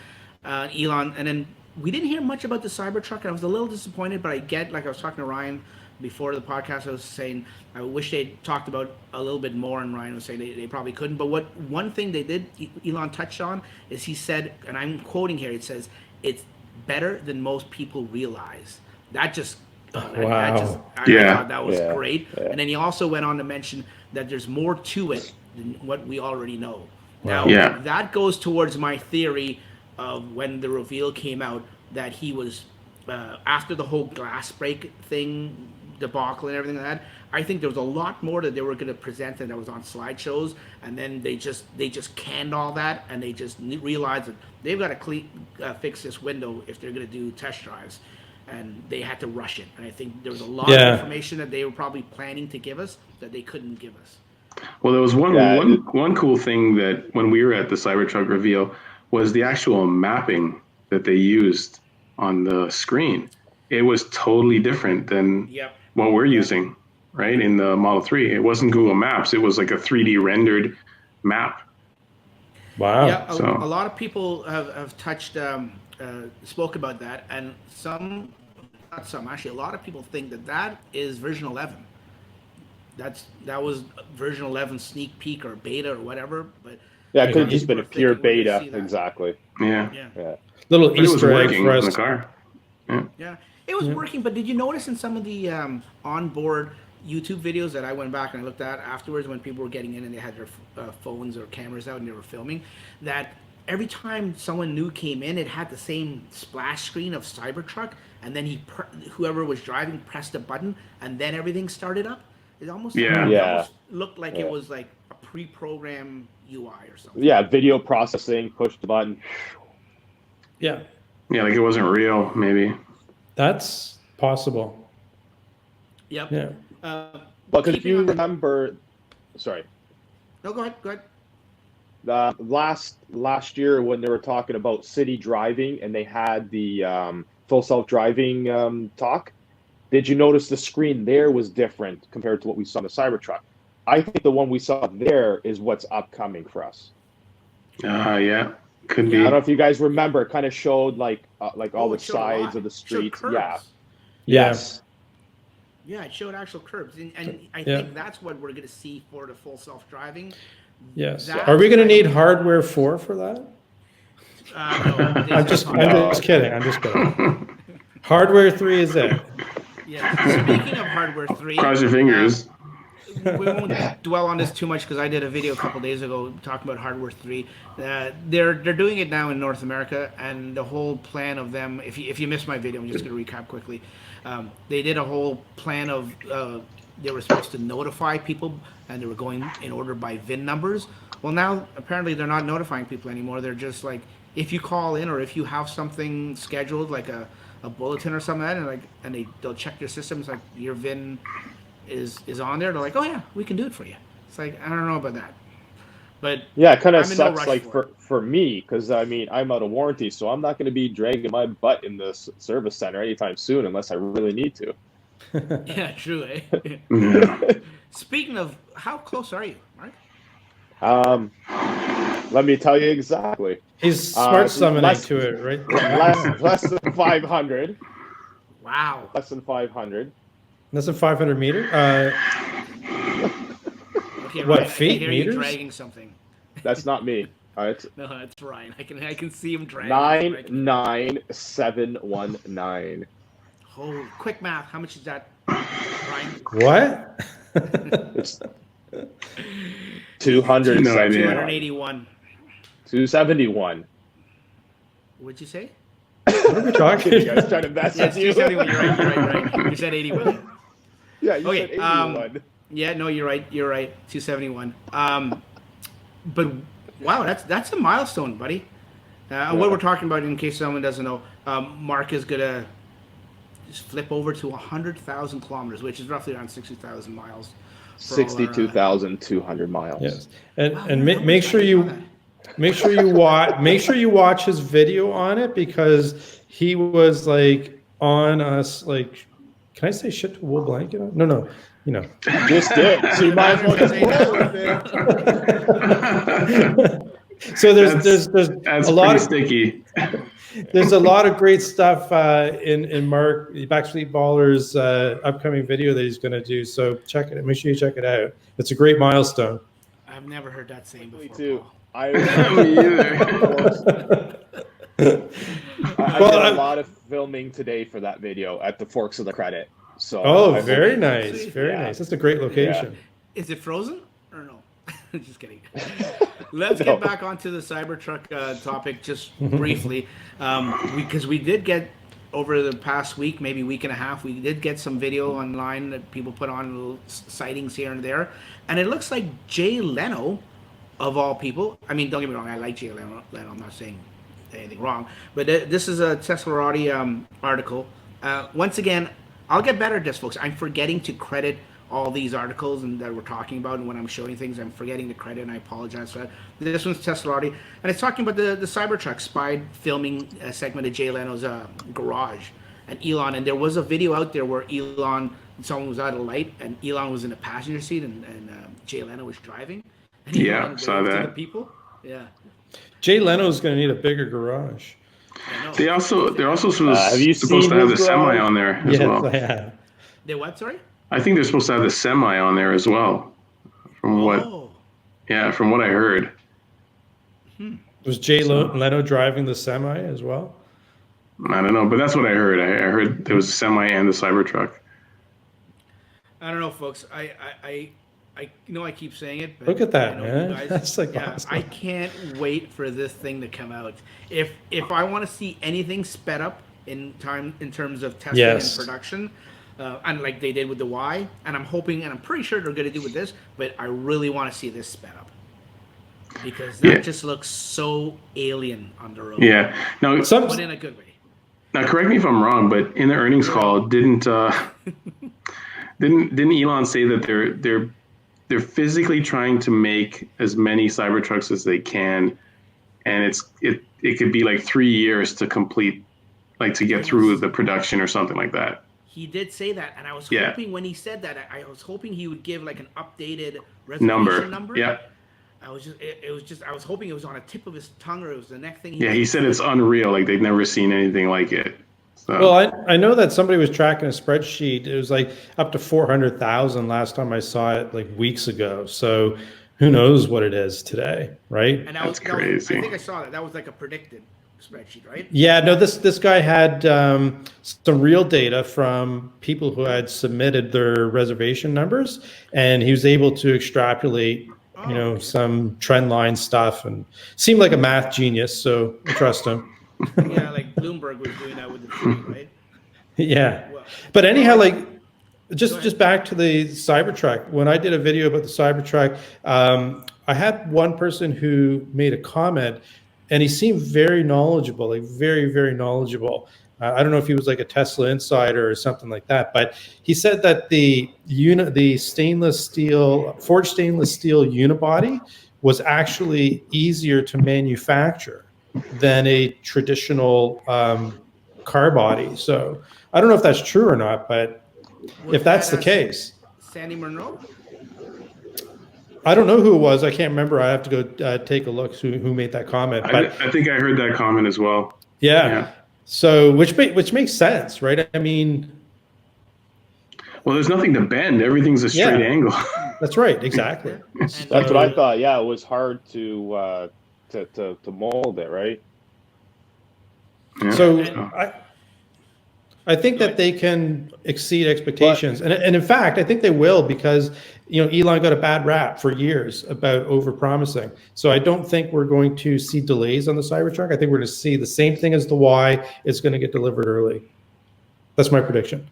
Elon, and then we didn't hear much about the Cybertruck. I was a little disappointed, but like I was talking to Ryan before the podcast, I was saying I wish they'd talked about a little bit more, and Ryan was saying they probably couldn't. But one thing they did, Elon touched on, is he said, and I'm quoting here, it says, it's better than most people realize. That just... I thought that was great. Yeah. And then he also went on to mention that there's more to it than what we already know. Now, that goes towards my theory of when the reveal came out that he was, after the whole glass break thing, debacle and everything like that, I think there was a lot more that they were going to present that was on slideshows, and then they just canned all that, and they just realized that they've got to fix this window if they're going to do test drives. And they had to rush it. And I think there was a lot of information that they were probably planning to give us that they couldn't give us. Well, there was one cool thing that when we were at the Cybertruck reveal was the actual mapping that they used on the screen. It was totally different than what we're using, right, in the Model 3. It wasn't Google Maps. It was like a 3D rendered map. Wow. Yeah, a lot of people have touched... spoke about that, and actually a lot of people think that is version 11. That was version 11 sneak peek or beta or whatever, but it could have just been a pure beta. Exactly. Little Easter egg for us. In the car. It was working, but did you notice in some of the onboard YouTube videos that I went back and I looked at afterwards, when people were getting in and they had their phones or cameras out and they were filming, that every time someone new came in, it had the same splash screen of Cybertruck, and then whoever was driving pressed a button, and then everything started up. It almost looked like it was like a pre-programmed UI or something. Yeah, video processing, push the button. Yeah, like it wasn't real, maybe. That's possible. Yep. Yeah. But if you remember... Sorry. No, go ahead. Last year when they were talking about city driving and they had the full self-driving talk, did you notice the screen there was different compared to what we saw in the Cybertruck? I think the one we saw there is what's upcoming for us. Yeah, could I be. don't know if you guys remember. It kind of showed like all the sides of the streets. Yeah. Yes. Yeah, it showed actual curbs, and I think that's what we're going to see for the full self-driving. Yes. Are we going to need hardware 4 for that? No, I'm just kidding. I'm just kidding. Hardware 3 is it? Yeah. Speaking of hardware 3, cross your fingers. We won't dwell on this too much because I did a video a couple days ago talking about hardware 3. They're doing it now in North America, and the whole plan of them. If you missed my video, I'm just going to recap quickly. They did a whole plan of they were supposed to notify people, and they were going in order by VIN numbers. Well, now apparently they're not notifying people anymore. They're just like, if you call in or if you have something scheduled, like a bulletin or something like that, and they'll check your systems, like your VIN is on there. They're like, oh yeah, we can do it for you. It's like, I don't know about that, but yeah, it kind of sucks. Like for me, because I mean I'm out of warranty, so I'm not going to be dragging my butt in the service center anytime soon unless I really need to. Yeah, true. Eh? Speaking of, how close are you, Mark? Let me tell you exactly. He's smart summoning to it, right? Less than 500. Wow. Less than 500. Less than 500 meter. Okay, what, Ryan, feet, I can hear meters? you dragging something. That's not me. All right. No, that's Ryan. I can see him dragging. 99719. Oh, quick math. How much is that, Ryan? What? It's 200. No idea. 281. 271. What'd you say? What are we talking? You guys trying to mess Yes, with you? 271. You're right. You said 81. Yeah, you Okay, said 81. Yeah, no, you're right. 271. But wow, that's a milestone, buddy. What we're talking about, in case someone doesn't know, Mark is gonna just flip over to 100,000 kilometers, which is roughly around 60,000 miles. 62,200 miles. Yes, and make sure you watch his video on it, because he was like on us like, can I say shit to a wool blanket? No, you know. Just did. So you might as well just roll with it. So there's That's a lot of sticky. There's a lot of great stuff in Mark Backseat Baller's upcoming video that he's going to do. So check it. Make sure you check it out. It's a great milestone. I've never heard that saying before. Me too. Paul. I either. did a lot of filming today for that video at the Forks of the Credit. So very nice. Very nice. That's a great location. Yeah. Is it frozen or no? Just kidding. Let's get back onto the Cybertruck topic just briefly, because we did get, over the past week, maybe week and a half, we did get some video online that people put on, little sightings here and there, and it looks like Jay Leno, of all people. I mean, don't get me wrong, I like Jay Leno. I'm not saying anything wrong, but this is a Teslarati article. Once again, I'll get better at this, folks. I'm forgetting to credit all these articles and that we're talking about, and when I'm showing things, I'm forgetting to credit, and I apologize for that. This one's Teslarati, and it's talking about the Cybertruck spied filming a segment of Jay Leno's garage, and Elon, and there was a video out there where someone was out of light, and Elon was in the passenger seat, and Jay Leno was driving. And Yeah, saw that. To the people. Yeah. Jay Leno's going to need a bigger garage. They're also supposed to have the his semi garage? on there as well. I have. They what? Sorry. I think they're supposed to have the semi on there as well. From what I heard. Was Jay Leno driving the semi as well? I don't know, but that's what I heard. I heard there was a semi and the Cybertruck. I don't know, folks. I know I keep saying it, but Look at that, I know man. you guys, That's like awesome. I can't wait for this thing to come out. If I want to see anything sped up in terms of testing and production, and like they did with the Y, and I'm hoping, and I'm pretty sure they're going to do with this, but I really want to see this sped up, because that just looks so alien on the road. Yeah. Now, but in a good way. Now, correct me if I'm wrong, but in the earnings call, didn't Elon say that they're they're physically trying to make as many Cybertrucks as they can, and it could be like 3 years to complete, like to get through the production or something like that. He did say that, and I was Yeah. hoping when he said that, I was hoping he would give like an updated reservation number. Yeah. I was hoping it was on the tip of his tongue, or it was the next thing. He said it's unreal. Like they've never seen anything like it. So. Well, I know that somebody was tracking a spreadsheet. It was like up to 400,000 last time I saw it, like weeks ago. So who knows what it is today, right? And That's crazy. I think I saw that. That was like a predicted spreadsheet, right? Yeah, no, this guy had some real data from people who had submitted their reservation numbers, and he was able to extrapolate, some trend line stuff, and seemed like a math genius. So I trust him. Yeah, like Bloomberg was doing that with the tree, right? Yeah, Well, but anyhow, like just back to the Cybertruck. When I did a video about the Cybertruck, I had one person who made a comment, and he seemed very knowledgeable, like very, very knowledgeable. I don't know if he was like a Tesla insider or something like that, but he said that the stainless steel, forged stainless steel unibody was actually easier to manufacture than a traditional car body. So I don't know if that's true or not, but if that's the case, Sandy Monroe. I don't know who it was. I can't remember. I have to go take a look who made that comment. But I think I heard that comment as well. yeah. So which makes sense, right? I mean, well, there's nothing to bend. Everything's a straight angle. That's right. Exactly. That's what I thought. Yeah, it was hard to mold it, right? Yeah. So I think that they can exceed expectations, and in fact, I think they will, because Elon got a bad rap for years about overpromising. So I don't think we're going to see delays on the Cybertruck. I think we're going to see the same thing as the Y. It's going to get delivered early. That's my prediction.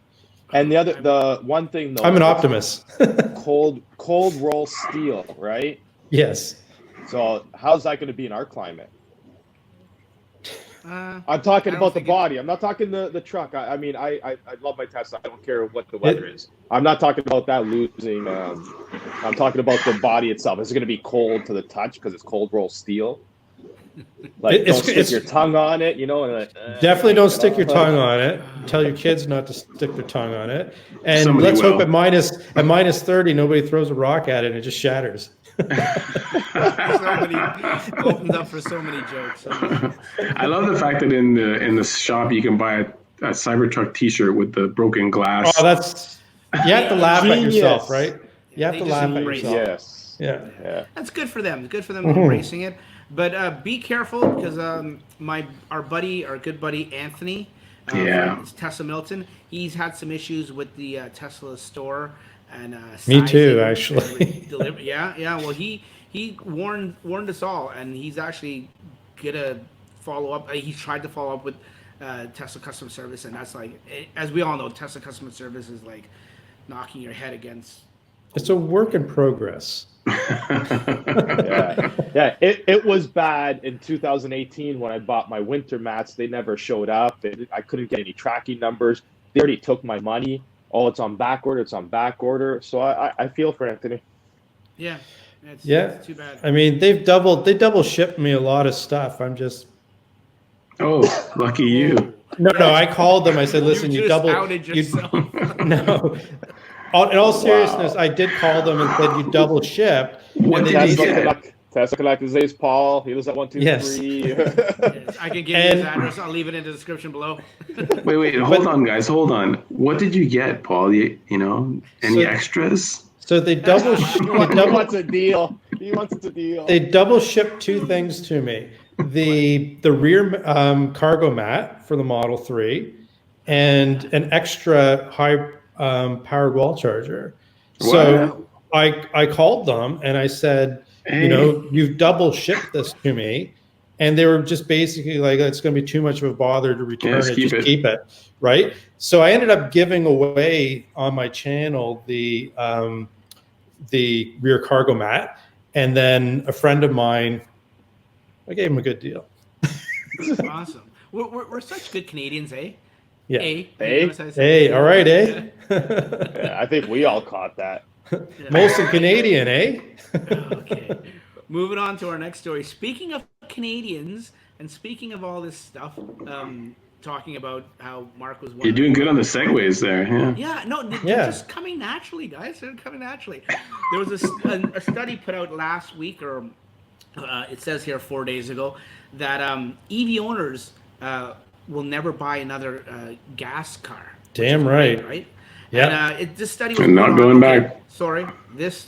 And the one thing though, I'm an optimist. cold roll steel, right? Yes. So how's that going to be in our climate? I'm talking about the body. I'm not talking the truck. I mean, I love my Tesla. I don't care what the weather is. I'm not talking about that losing. I'm talking about the body itself. Is it going to be cold to the touch because it's cold roll steel? Like, don't stick your tongue on it, and definitely don't stick your tongue on it. Tell your kids not to stick their tongue on it. And Somebody let's will. hope at minus 30, nobody throws a rock at it and it just shatters. Opens up for so many jokes. I love the fact that in the shop you can buy a Cybertruck T-shirt with the broken glass. Oh, you have to laugh at Genius. yourself, right? You have They to just laugh at embrace yourself. Yes. Yeah. That's good for them. Good for them embracing it. But be careful, because our good buddy Anthony, from Tesla Milton, he's had some issues with the Tesla store and Me too, sizing actually. and yeah. Well, he warned us all, and he's actually gonna follow up. He's tried to follow up with Tesla customer service, and that's like, as we all know, Tesla customer service is like knocking your head against. It's a work in progress. Yeah. It was bad in 2018 when I bought my winter mats. They never showed up. I couldn't get any tracking numbers. They already took my money. Oh, it's on back order. It's on back order. So I feel for Anthony. Yeah. It's too bad. I mean, they double shipped me a lot of stuff. I'm just. Oh, lucky you. No, I called them. I said, listen, you double. Outed yourself. No. In all seriousness, I did call them and said you double shipped. What And did they he said, say? Tesla Connect, his name is Paul. He lives at 123. Yes, I can give you his address. I'll leave it in the description below. Wait, hold on, guys, hold on. What did you get, Paul? Any extras? So they double. He wants a deal. He wants a deal. They double shipped two things to me: the rear cargo mat for the Model 3, and an extra high powered wall charger. Wow. So I called them and I said, you've double shipped this to me, and they were just basically like, it's going to be too much of a bother to return it. Just keep it, right? So I ended up giving away on my channel the rear cargo mat, and then a friend of mine, I gave him a good deal. Awesome. We're such good Canadians, eh? Yeah. Hey, all right, eh? Yeah, I think we all caught that. Molson Canadian, eh? Okay. Moving on to our next story. Speaking of Canadians and speaking of all this stuff, talking about how Mark was. You're doing good on the segues there. Yeah. Yeah. No, they're just coming naturally, guys. They're coming naturally. There was a study put out last week, or it says here 4 days ago, that EV owners will never buy another gas car. Damn right. Right. Yeah. And this study was not going back. Sorry, this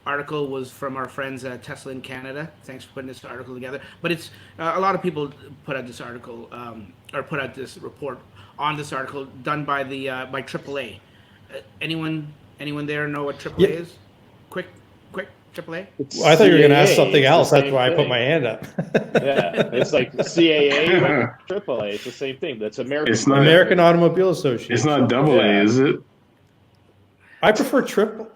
article was from our friends at Tesla in Canada. Thanks for putting this article together. But it's a lot of people put out this article or put out this report on this article done by the by AAA. Anyone there know what AAA is? Quick, AAA. Well, I thought you were going to ask something else. That's why I put my hand up. Yeah, it's like CAA, AAA. It's the same thing. That's American. It's not American Automobile Association. It's not double A, is it? I prefer triple.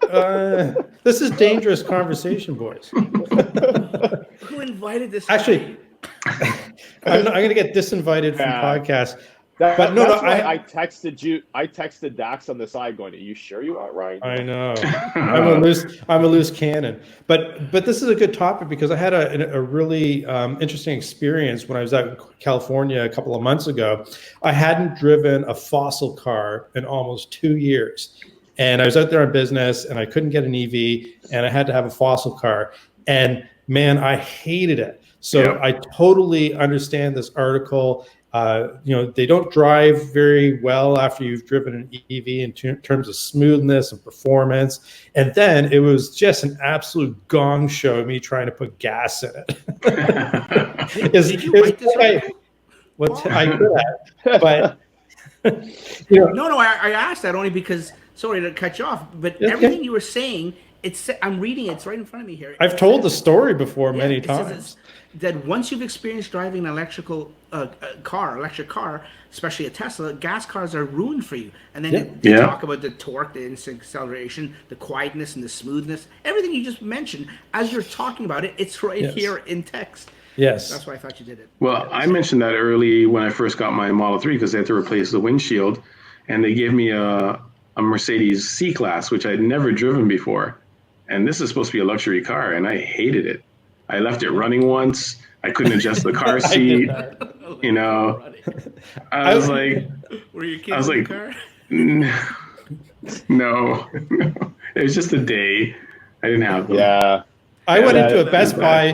This is dangerous conversation, boys. Who invited this? Actually, I'm going to get disinvited from podcasts. That's why I texted you. I texted Dax on the side, going, "Are you sure you want Ryan?" I know. I'm a loose cannon. But this is a good topic because I had a really interesting experience when I was out in California a couple of months ago. I hadn't driven a fossil car in almost 2 years. And I was out there on business and I couldn't get an EV and I had to have a fossil car. And man, I hated it. So I totally understand this article. They don't drive very well after you've driven an EV in terms of smoothness and performance. And then it was just an absolute gong show, me trying to put gas in it. Did you write this? I could have, but No, I asked that only because, sorry to cut you off, but everything you were saying, I'm reading it. It's right in front of me here. I've told the story before many times. That once you've experienced driving an electric car, especially a Tesla, gas cars are ruined for you. And then they talk about the torque, the instant acceleration, the quietness and the smoothness, everything you just mentioned. As you're talking about it, it's right here in text. Yes. That's why I thought you did it. Well, I mentioned that early when I first got my Model 3 because they had to replace the windshield. And they gave me a Mercedes C-Class, which I'd never driven before. And this is supposed to be a luxury car, and I hated it. I left it running once. I couldn't adjust the car seat. I was like, were you kidding in the car? No. It was just a day. I didn't have them. Yeah. I went into a Best Buy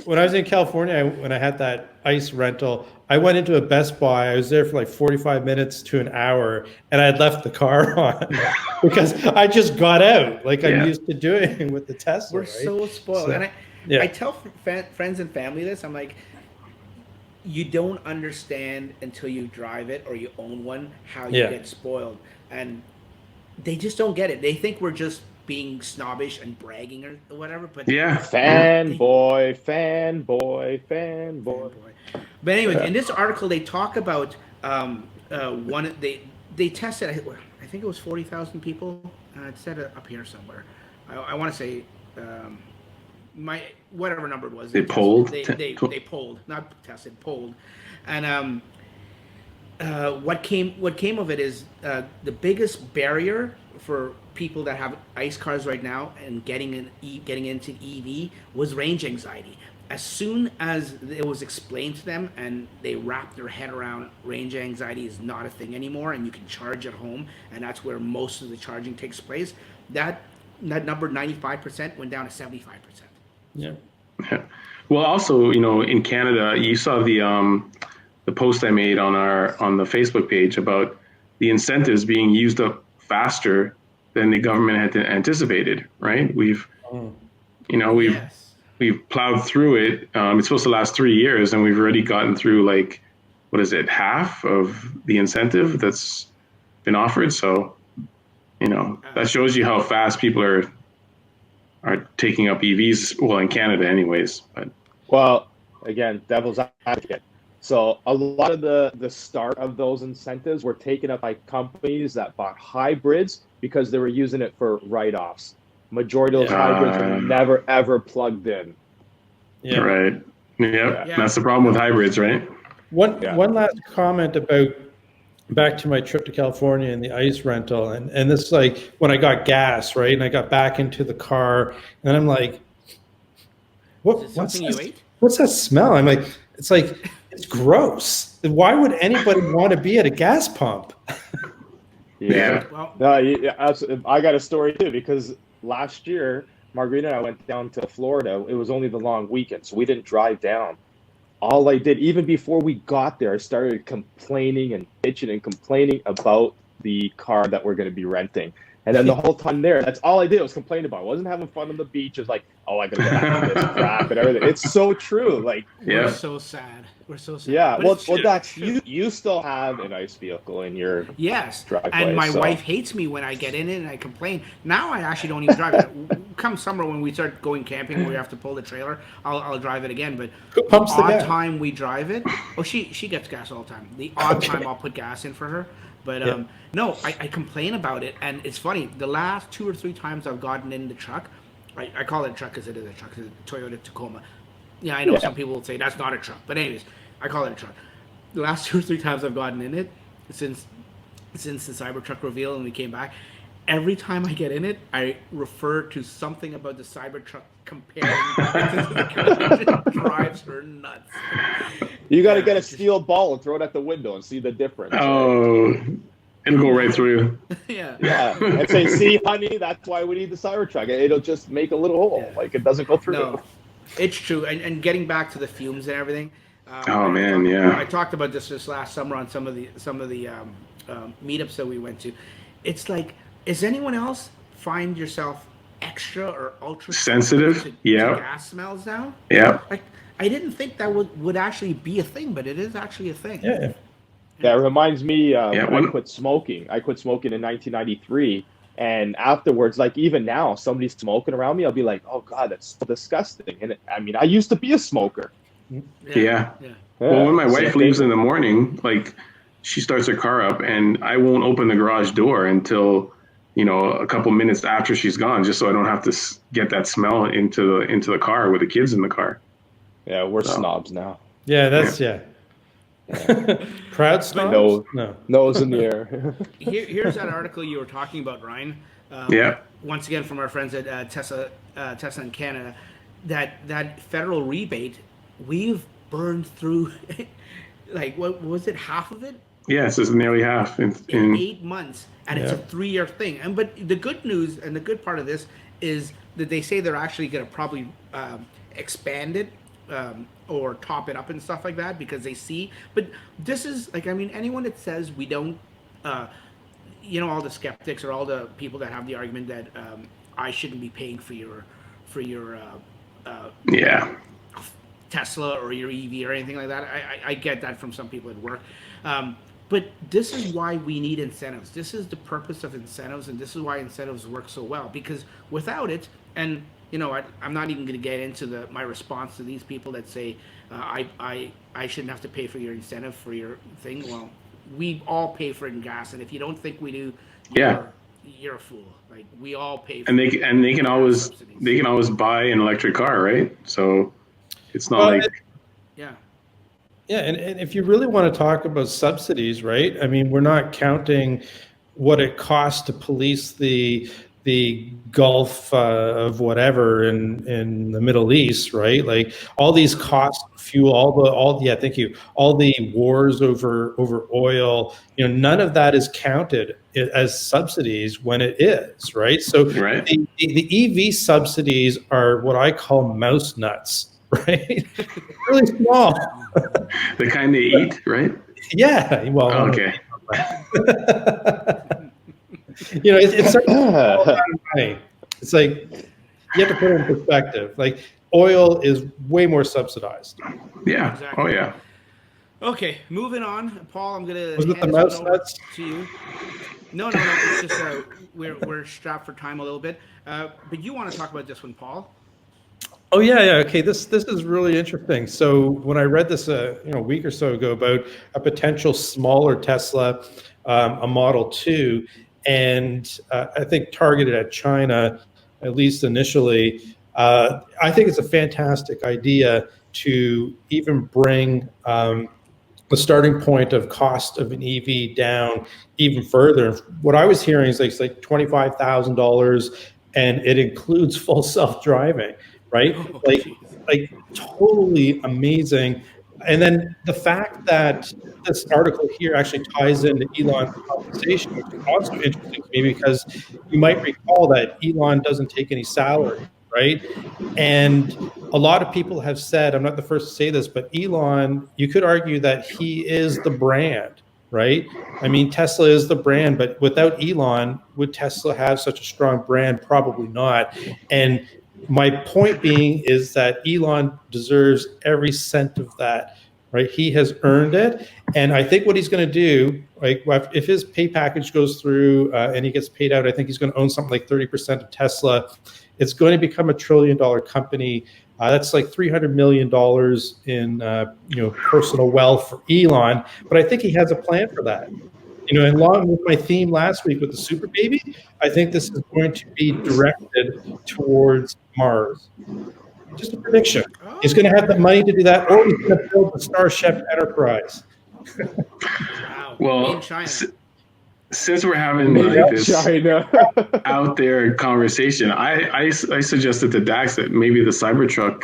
when I was in California. When I had that ICE rental, I went into a Best Buy. I was there for like 45 minutes to an hour, and I had left the car on because I just got out, like I'm used to doing with the Tesla. We're so spoiled, and I tell friends and family this. I'm like, you don't understand until you drive it or you own one how you get spoiled, and they just don't get it. They think we're just being snobbish and bragging or whatever. But fanboy. But anyway, in this article, they talk about they tested. I think it was 40,000 people. It said it up here somewhere. I want to say whatever number it was. They polled. They polled, not tested, polled, and what came of it is the biggest barrier for people that have ICE cars right now and getting into EV was range anxiety. As soon as it was explained to them and they wrapped their head around range anxiety is not a thing anymore and you can charge at home and that's where most of the charging takes place, that number 95% went down to 75%. Yeah. Well, also, in Canada, you saw the post I made on the Facebook page about the incentives being used up faster than the government had anticipated, right? We've plowed through it. It's supposed to last 3 years, and we've already gotten through half of the incentive that's been offered. So, that shows you how fast people are taking up EVs. Well, in Canada, anyways. But again, devil's advocate. So a lot of the start of those incentives were taken up by companies that bought hybrids because they were using it for write-offs. Majority of those hybrids were never, ever plugged in. Yeah. Right. Yeah. That's the problem with hybrids, right? One last comment about back to my trip to California and the ice rental, and this like when I got gas, right, and I got back into the car, and I'm like, what's that smell? I'm like, it's gross. Why would anybody want to be at a gas pump? Yeah. Well, I got a story too, because last year Margarita and I went down to Florida. It was only the long weekend, so we didn't drive down. All I did, even before we got there, I started complaining and bitching and complaining about the car that we're going to be renting. And then the whole time there, that's all I did was complain about. I wasn't having fun on the beach. It was like, oh, I got to get back to this crap and everything. It's so true. Like, we're so sad. We're so sad. Yeah, well, Dax, you still have a nice vehicle in your driveway. And my wife hates me when I get in it and I complain. Now I actually don't even drive it. Come summer when we start going camping where we have to pull the trailer, I'll drive it again. But the odd time we drive it, she gets gas all the time. The odd time I'll put gas in for her. But no, I complain about it, and it's funny. The last 2 or 3 times I've gotten in the truck, I call it a truck because it is a truck. It's a Toyota Tacoma. Yeah, I know some people will say that's not a truck, but anyways, I call it a truck. The last 2 or 3 times I've gotten in it since the Cybertruck reveal and we came back, every time I get in it, I refer to something about the Cybertruck comparing it drives her nuts. You got to get a steel ball and throw it at the window and see the difference. Oh, it'll go right through. Yeah. And say, see, honey, that's why we need the Cybertruck. It'll just make a little hole, like it doesn't go through. No, it's true. And getting back to the fumes and everything. I talked about this last summer on some of the meetups that we went to. It's like, is anyone else find yourself extra or ultra sensitive to gas smells now? Yeah. Like, I didn't think that would actually be a thing, but it is actually a thing. Yeah, it reminds me when I quit smoking. I quit smoking in 1993, and afterwards, like even now, somebody's smoking around me, I'll be like, "Oh God, that's so disgusting." And I used to be a smoker. Yeah. Well, when my wife leaves in the morning, like she starts her car up, and I won't open the garage door until a couple minutes after she's gone, just so I don't have to get that smell into the car with the kids in the car. Yeah, we're snobs now. Yeah, that's proud snobs. Nose in the air. Here's that article you were talking about, Ryan. Once again, from our friends at Tesla in Canada, that federal rebate, we've burned through. Like, what was it? Half of it? Yes, it's nearly half in 8 months, and it's a 3-year thing. But the good news and the good part of this is that they say they're actually going to probably expand it. Or top it up and stuff like that, because they see. But this is like, anyone that says we don't, all the skeptics or all the people that have the argument that I shouldn't be paying for your Tesla or your EV or anything like that. I get that from some people at work. But this is why we need incentives. This is the purpose of incentives, and this is why incentives work so well. Because without it, and I'm not even going to get into my response to these people that say I shouldn't have to pay for your incentive for your thing. Well, we all pay for it in gas, and if you don't think we do, you're a fool. Like, we all pay for and they can always buy an electric car, right? So it's not and if you really want to talk about subsidies, right? We're not counting what it costs to police the Gulf of whatever in the Middle East, right? Like all these costs, fuel, all the wars over oil, none of that is counted as subsidies when it is, right? So the EV subsidies are what I call mouse nuts, right? Really small. The kind they eat, right? Yeah. Well. Okay. It's like you have to put it in perspective. Like oil is way more subsidized. Yeah. Exactly. Oh yeah. Okay, moving on, Paul. I'm gonna hand the mouse nuts to you. No. It's just we're strapped for time a little bit. But you want to talk about this one, Paul? Oh yeah. Okay, this is really interesting. So when I read this a week or so ago about a potential smaller Tesla, a Model 2, and I think targeted at China, at least initially, I think it's a fantastic idea to even bring the starting point of cost of an EV down even further. What I was hearing is like $25,000, and it includes full self-driving, right? Oh, like totally amazing. And then the fact that this article here actually ties into Elon's compensation, which is also interesting to me, because you might recall that Elon doesn't take any salary, right? And a lot of people have said, I'm not the first to say this, but Elon, you could argue that he is the brand, right? I mean, Tesla is the brand, but without Elon, would Tesla have such a strong brand? Probably not. And my point being is that Elon deserves every cent of that, right? He has earned it. And I think what he's going to do, like if his pay package goes through and he gets paid out, I think he's going to own something like 30% of Tesla. It's going to become $1 trillion company. That's like $300 million in personal wealth for Elon. But I think he has a plan for that. And along with my theme last week with the Super Baby, I think this is going to be directed towards Mars. Just a prediction. He's going to have the money to do that, or he's going to build the Starship Enterprise. wow. Well, In China. since we're having like this out there conversation, I suggested to Dax that maybe the Cybertruck,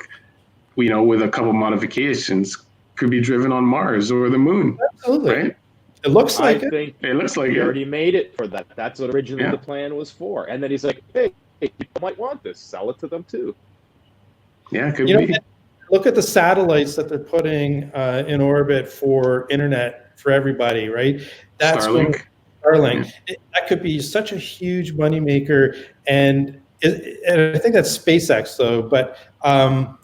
with a couple modifications, could be driven on Mars or the moon. Absolutely. Right? It looks like it looks like he already made it for that. That's what originally the plan was for. And then he's like, hey, people might want this. Sell it to them too. Yeah, it could be. Look at the satellites that they're putting in orbit for internet for everybody, right? That's Starlink. Starlink. That could be such a huge moneymaker. And I think that's SpaceX, though. But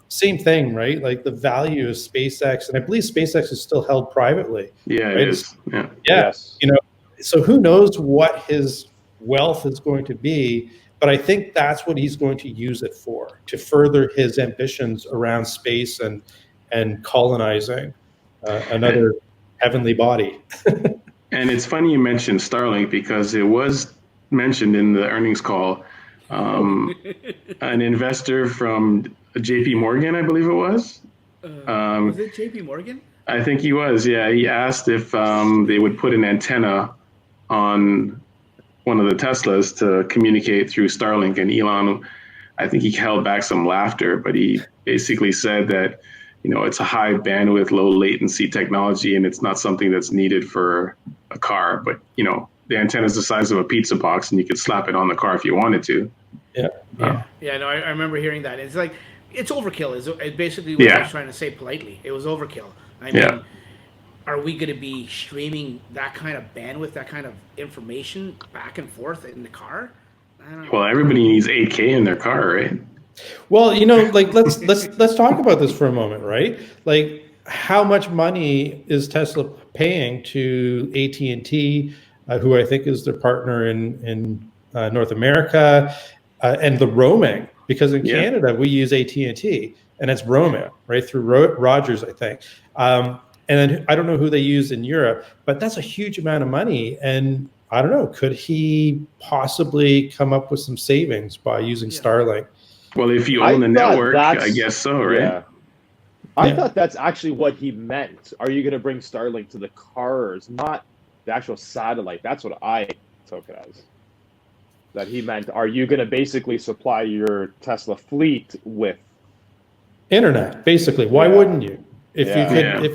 same thing, right? Like the value of SpaceX, and I believe SpaceX is still held privately. Yeah, right? it is. Yeah. Yes. So who knows what his wealth is going to be, but I think that's what he's going to use it for, to further his ambitions around space and colonizing another heavenly body. And it's funny you mentioned Starlink, because it was mentioned in the earnings call. An investor from JP Morgan, I believe it was. Was it JP Morgan? I think he was, yeah. He asked if they would put an antenna on one of the Teslas to communicate through Starlink. And Elon, I think he held back some laughter, but he basically said that, it's a high bandwidth, low latency technology, and it's not something that's needed for a car. But, the antenna is the size of a pizza box, and you could slap it on the car if you wanted to. Yeah. Yeah, no, I remember hearing that. It's like, it's overkill. It's basically what I was trying to say politely. It was overkill. I mean, are we going to be streaming that kind of bandwidth, that kind of information back and forth in the car? I don't know. Well, everybody needs 8K in their car, right? Well, like let's talk about this for a moment, right? Like, how much money is Tesla paying to AT&T, who I think is their partner in North America, and the roaming? Because in Canada we use AT&T, and it's roaming right through Rogers, I think. And then I don't know who they use in Europe, but that's a huge amount of money. And I don't know, could he possibly come up with some savings by using Starlink? Well, if you own the network, I guess so, right? Yeah. I thought that's actually what he meant. Are you going to bring Starlink to the cars, not the actual satellite? That's what I took it as. That he meant, are you going to basically supply your Tesla fleet with internet? Basically, why wouldn't you? If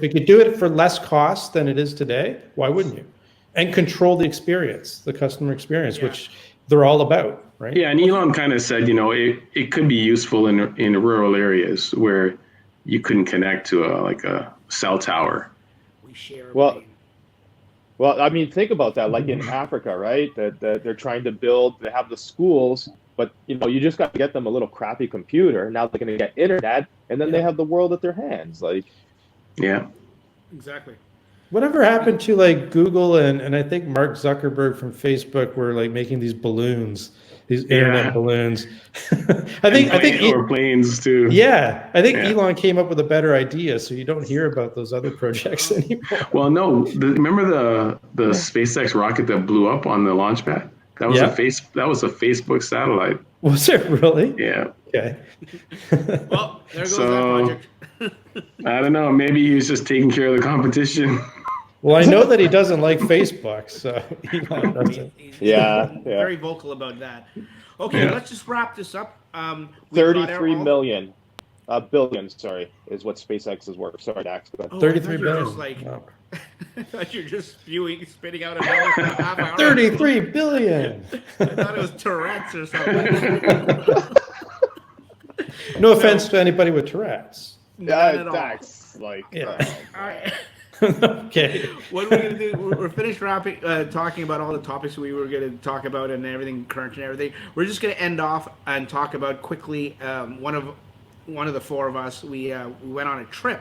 you could do it for less cost than it is today, why wouldn't you? And control the experience, the customer experience, which they're all about, right? Yeah, and Elon kind of said, it could be useful in rural areas where you couldn't connect to a cell tower. We share. Well, I mean, think about that. Like in Africa, right? That they're trying to build. They have the schools, but you just got to get them a little crappy computer. Now they're going to get internet, and then they have the world at their hands. Like, yeah, exactly. Whatever happened to like Google and I think Mark Zuckerberg from Facebook were like making these balloons, these internet balloons. I think or planes too. Yeah, I think Elon came up with a better idea, so you don't hear about those other projects anymore. Well, no, remember the SpaceX rocket that blew up on the launch pad? That was a Facebook satellite. Was it really? Yeah. Okay. Well, there goes that project. I don't know. Maybe he was just taking care of the competition. Well, I know that he doesn't like Facebook, so Elon doesn't. He's Yeah. very vocal about that. Okay, let's just wrap this up. 33 million. Billion, sorry, is what SpaceX is worth. Sorry, Dax. Go ahead. 33 billion. billion. Just like, I thought you were just spitting out a number for a half hour. 33 billion. I thought it was Tourette's or something. No offense to anybody with Tourette's. None at all. Dax, like, Yeah. All right. Okay. What are we gonna do? We're finished talking about all the topics we were gonna talk about and everything current and everything. We're just gonna end off and talk about quickly one of the four of us. We went on a trip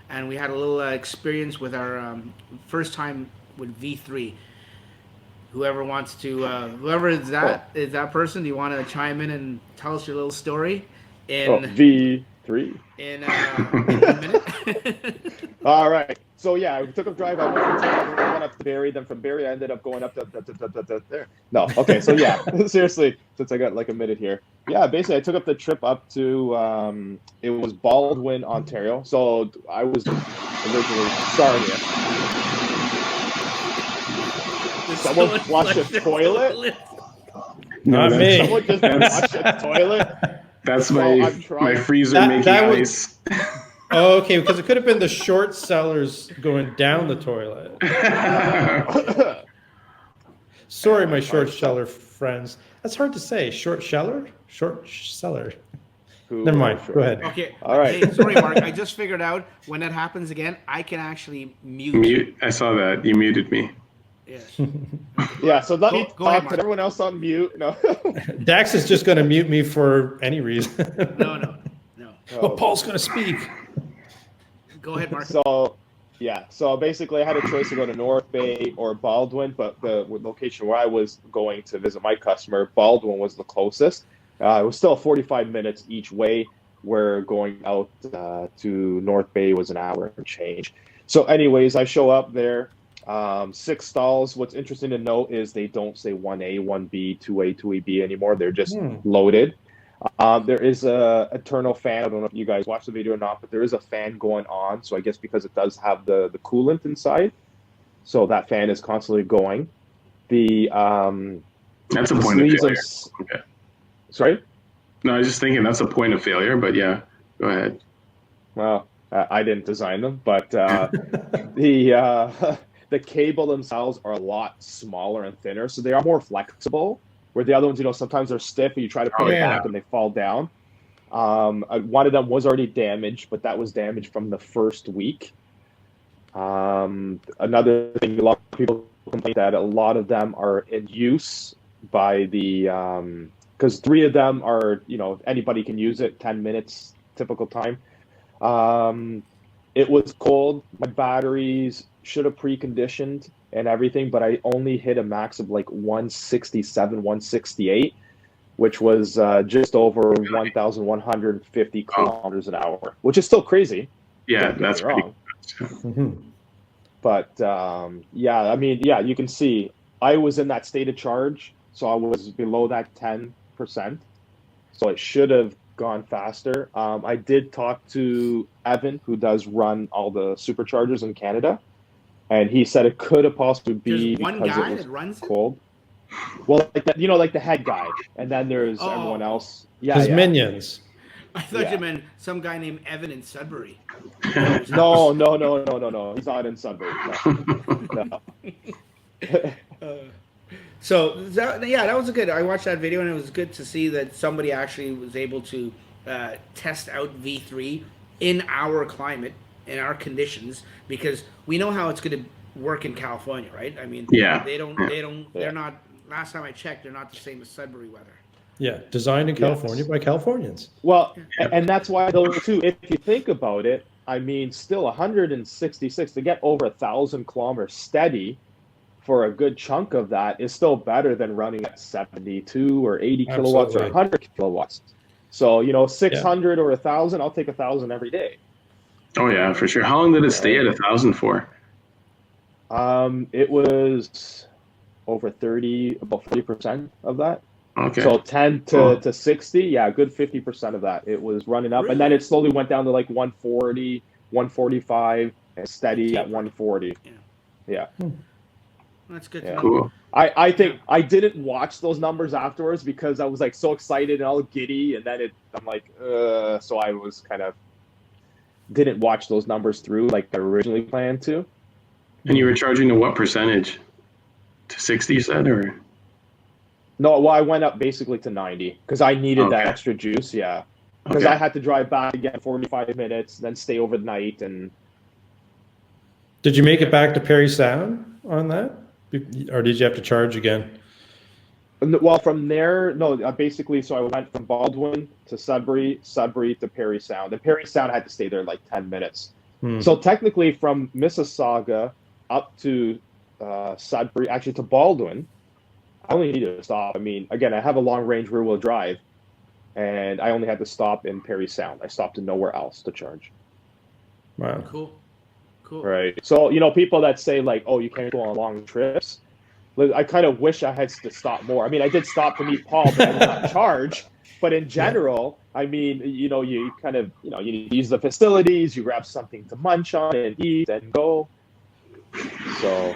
and we had a little experience with our first time with V3. Whoever wants to, whoever is that person, do you want to chime in and tell us your little story? V3. In a minute. All right. So yeah, we took a drive. I went from Toronto, went up to Barrie. Then from Barrie, I ended up going up to there. No, okay. So yeah, seriously, since I got like a minute here, yeah. Basically, I took up the trip up to it was Baldwin, Ontario. So I was originally Sarnia. Someone flushed a toilet. Not me. Someone just flushed a toilet. That's my freezer making ice. Oh, okay, because it could have been the short sellers going down the toilet. Sorry, my short seller friends. That's hard to say. Short seller? Short seller. Never mind. Go ahead. Okay. All right. Hey, sorry, Mark. I just figured out when that happens again, I can actually mute. Mute. I saw that. You muted me. Yes. Yeah, so let me Go ahead, talk. Mark. Put everyone else on mute. No. Dax is just going to mute me for any reason. No. Oh, Paul's going to speak. Go ahead, Mark. So, yeah. So basically, I had a choice to go to North Bay or Baldwin, but the location where I was going to visit my customer, Baldwin was the closest. It was still 45 minutes each way, where going out to North Bay was an hour and change. So anyways, I show up there. 6 stalls. What's interesting to note is they don't say 1A, 1B, 2A, 2AB anymore. They're just loaded. There is a internal fan. I don't know if you guys watch the video or not, but there is a fan going on. So I guess because it does have the coolant inside, so that fan is constantly going. That's a point of failure. Okay. Sorry? No, I was just thinking that's a point of failure, but yeah, go ahead. Well, I didn't design them, but the cable themselves are a lot smaller and thinner, so they are more flexible. Where the other ones, sometimes they're stiff, and you try to put it back and they fall down. One of them was already damaged, but that was damaged from the first week. Another thing, a lot of people complain that a lot of them are in use by the, because 3 of them are, anybody can use it, 10 minutes, typical time. It was cold. My batteries should have preconditioned and everything, but I only hit a max of like 167, 168, which was just over 1,150 kilometers an hour, which is still crazy. Yeah, that's pretty Mm-hmm. But you can see I was in that state of charge, so I was below that 10%. So it should have gone faster. I did talk to Evan, who does run all the superchargers in Canada, and he said it could have possibly be There's one because guy it was that runs cold. Well, like that, like the head guy, and then there's everyone else. Yeah, His minions. I thought you meant some guy named Evan in Sudbury. No. He's not in Sudbury. No. So that was good. I watched that video and it was good to see that somebody actually was able to test out V3 in our climate, in our conditions, because we know how it's going to work in California, right? I mean, they're not. Last time I checked, they're not the same as Sudbury weather. Yeah, designed in California by Californians. Well, and that's why those two, if you think about it, I mean, still 166 to get over 1,000 kilometers steady for a good chunk of that is still better than running at 72 or 80 kilowatts or 100 kilowatts. So, 600 or 1,000, I'll take 1,000 every day. Oh yeah, for sure. How long did it stay at 1,000 for? It was over 30, about 40% of that. Okay. So 10 to 60, yeah, good 50% of that. It was running up, and then it slowly went down to like 140, 145, and steady at 140. Yeah. That's good. Yeah. Cool. I think I didn't watch those numbers afterwards because I was like so excited and all giddy, and then I'm like, so I was kind of didn't watch those numbers through like I originally planned to. And you were charging to what percentage? To 60, you said, or? No, well, I went up basically to 90 because I needed that extra juice. Yeah, because I had to drive back again 45 minutes, then stay overnight. And did you make it back to Perry Sound on that, or did you have to charge again? Well, from there, no, basically, so I went from Baldwin to Sudbury, Sudbury to Perry Sound. And Perry Sound, I had to stay there like 10 minutes. So technically from Mississauga up to Sudbury, actually to Baldwin, I only needed to stop. I mean, again, I have a long-range rear-wheel drive, and I only had to stop in Perry Sound. I stopped in nowhere else to charge. Wow. Cool. Right. So, people that say, like, oh, you can't go on long trips, I kind of wish I had to stop more. I mean, I did stop to meet Paul, but I did not charge. But in general, I mean, you kind of, you use the facilities, you grab something to munch on and eat and go. So.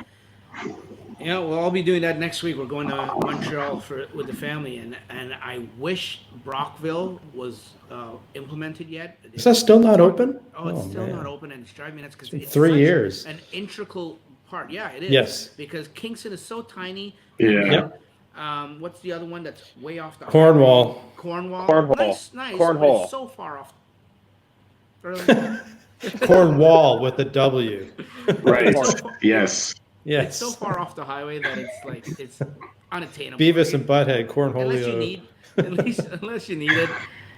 Yeah, well, I'll be doing that next week. We're going to Montreal with the family, and I wish Brockville was implemented yet. Is that still not open? Oh, it's still not open, and it's driving me nuts because it's 3 years. An integral part. Yeah, it is. Yes. Because Kingston is so tiny. Yeah. What's the other one that's way off the Cornwall. Cornwall. Nice. Cornhole. It's so far off. Cornwall with a W. Right. Yes. Yes. It's so far off the highway that it's unattainable. Beavis and Butthead, Cornholio. Unless you need it,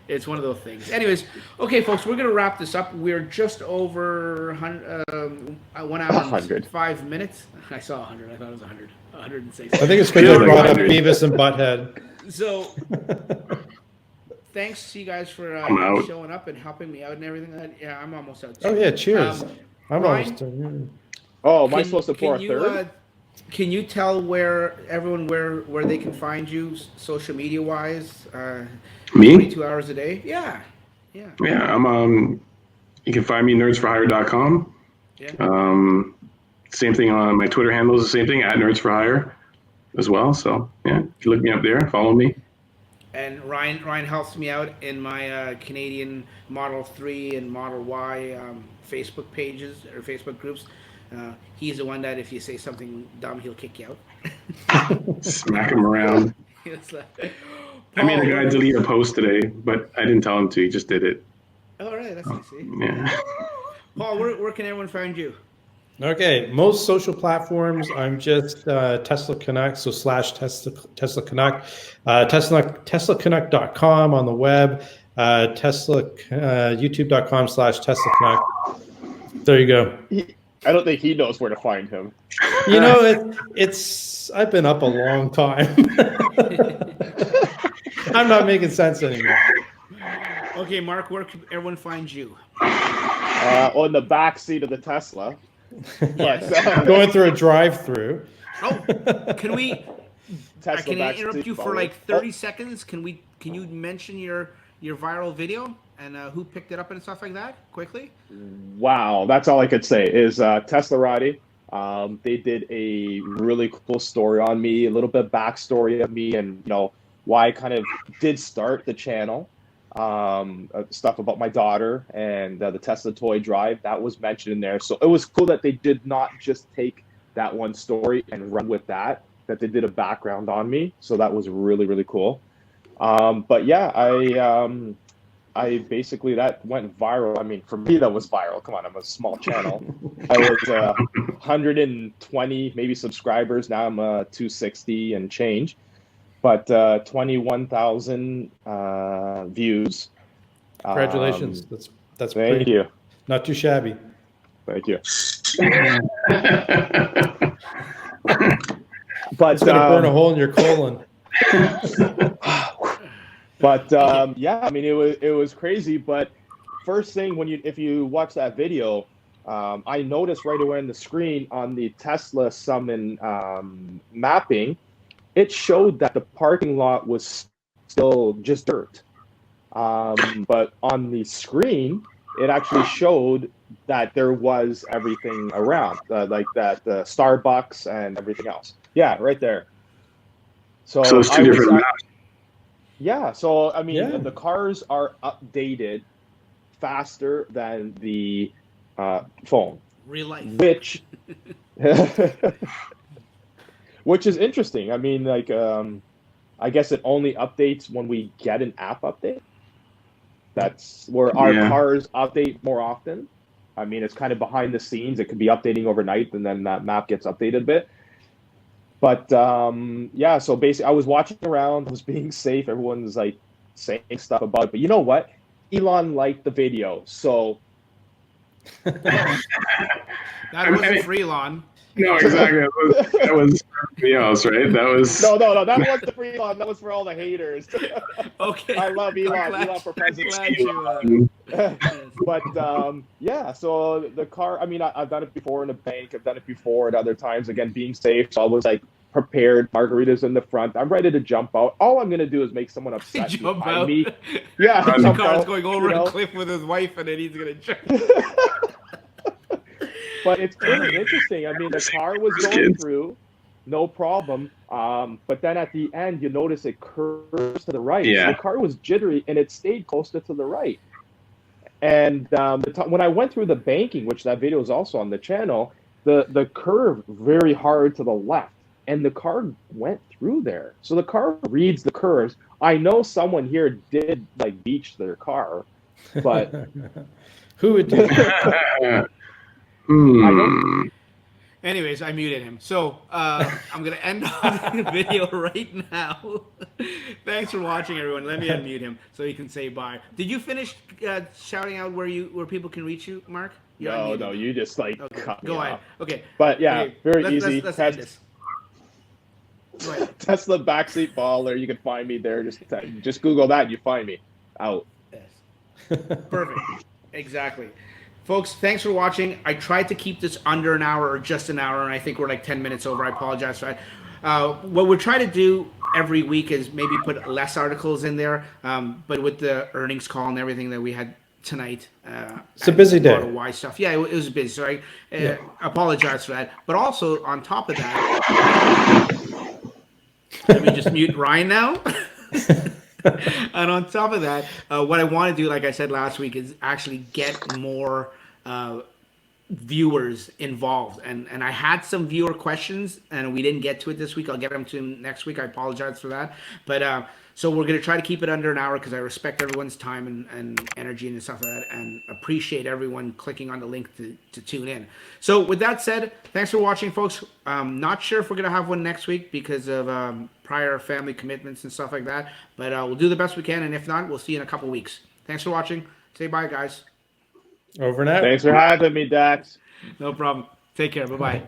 it's one of those things. Anyways, okay, folks, we're gonna wrap this up. We're just over 1 hour and 5 minutes. I saw 100. I thought it was 100. 106. I think it's because you brought up Beavis and Butthead. So, thanks to you guys for showing up and helping me out and everything. Yeah, I'm almost out. Oh yeah, cheers. I'm Ryan, almost done. Oh, am I supposed to pour a third? Can you tell everyone where they can find you social media wise? Me? 22 hours a day. Yeah. I'm you can find me nerdsforhire.com. Yeah. Same thing on my Twitter handle is the same thing at nerdsforhire as well. So yeah, if you look me up there, follow me. And Ryan helps me out in my Canadian Model 3 and Model Y Facebook pages or Facebook groups. He's the one that if you say something dumb, he'll kick you out. Smack him around. I made a guy delete a post today, but I didn't tell him to. He just did it. All right, that's easy. Yeah. Paul, where can everyone find you? Okay, most social platforms, I'm just Tesla Canuck, so /Tesla Canuck, TeslaCanuck.com on the web, YouTube.com /Tesla Canuck. There you go. I don't think he knows where to find him. It's I've been up a long time. I'm not making sense anymore. Okay, Mark, where can everyone find you? On the back seat of the Tesla. Yes. Going through a drive-through. Oh, can I interrupt you for like 30 seconds? Can you mention your viral video and who picked it up and stuff like that quickly? Wow, that's all I could say is Tesla Roddy. They did a really cool story on me, a little bit backstory of me, and why I kind of did start the channel. Stuff about my daughter and the Tesla toy drive that was mentioned in there. So it was cool that they did not just take that one story and run with that they did a background on me. So that was really, really cool. But yeah, I basically, that went viral. I mean, for me, that was viral. Come on, I'm a small channel. I was 120 maybe subscribers. Now I'm 260 and change. But 21,000 views. Congratulations. That's thank pretty, you. Not too shabby. Thank you. But it's going to burn a hole in your colon. But yeah, I mean, it was crazy. But first thing, if you watch that video, I noticed right away on the screen on the Tesla Summon mapping, it showed that the parking lot was still just dirt. But on the screen, it actually showed that there was everything around, like that, the Starbucks and everything else. Yeah, right there. So it's two different maps. Yeah, so I mean, the cars are updated faster than the phone. Real life. Which is interesting. I mean, like, I guess it only updates when we get an app update. That's where our cars update more often. I mean, it's kind of behind the scenes. It could be updating overnight, and then that map gets updated a bit. But yeah, so basically, I was watching around. I was being safe. Everyone's like saying stuff about it. But you know what? Elon liked the video, so that wasn't for Elon. No, exactly. That was something else, right? That was no. That wasn't for Elon. That was for all the haters. Okay. I love Elon. Elon for president. But yeah. So the car. I mean, I've done it before in a bank. I've done it before at other times. Again, being safe. So I was like prepared. Margaritas in the front. I'm ready to jump out. All I'm gonna do is make someone upset. Jump out. Me. Yeah. The car's going over a cliff with his wife, and then he's gonna jump. But it's pretty interesting. I mean, the car was going through, no problem. But then at the end, you notice it curves to the right. Yeah. So the car was jittery, and it stayed closer to the right. And when I went through the banking, which that video is also on the channel, the curve very hard to the left, and the car went through there. So the car reads the curves. I know someone here did like beach their car, but who would do that? Anyways, I muted him. So I'm going to end the video right now. Thanks for watching, everyone. Let me unmute him so he can say bye. Did you finish shouting out where people can reach you, Mark? No, you just like cut me Go ahead. off. Okay. But yeah, okay. very easy. Let's end this. Go ahead. Tesla Backseat Baller. You can find me there. Just Google that and you find me. Out. Yes. Perfect. Exactly. Folks, thanks for watching. I tried to keep this under an hour or just an hour, and I think we're like 10 minutes over. I apologize for that. What we're trying to do every week is maybe put less articles in there, but with the earnings call and everything that we had tonight. It's a busy day. Model Y stuff. Yeah, it was busy, so I apologize for that. But also, on top of that, let me just mute Ryan now. And on top of that, what I want to do, like I said last week, is actually get more viewers involved. And I had some viewer questions, and we didn't get to it this week. I'll get them to next week. I apologize for that. But so we're going to try to keep it under an hour because I respect everyone's time and energy and stuff like that, and appreciate everyone clicking on the link to tune in. So with that said, thanks for watching, folks. Not sure if we're going to have one next week because of prior family commitments and stuff like that. But we'll do the best we can, and if not, we'll see you in a couple weeks. Thanks for watching. Say bye, guys. Over and out. Thanks for having me, Dax. No problem. Take care. Bye-bye.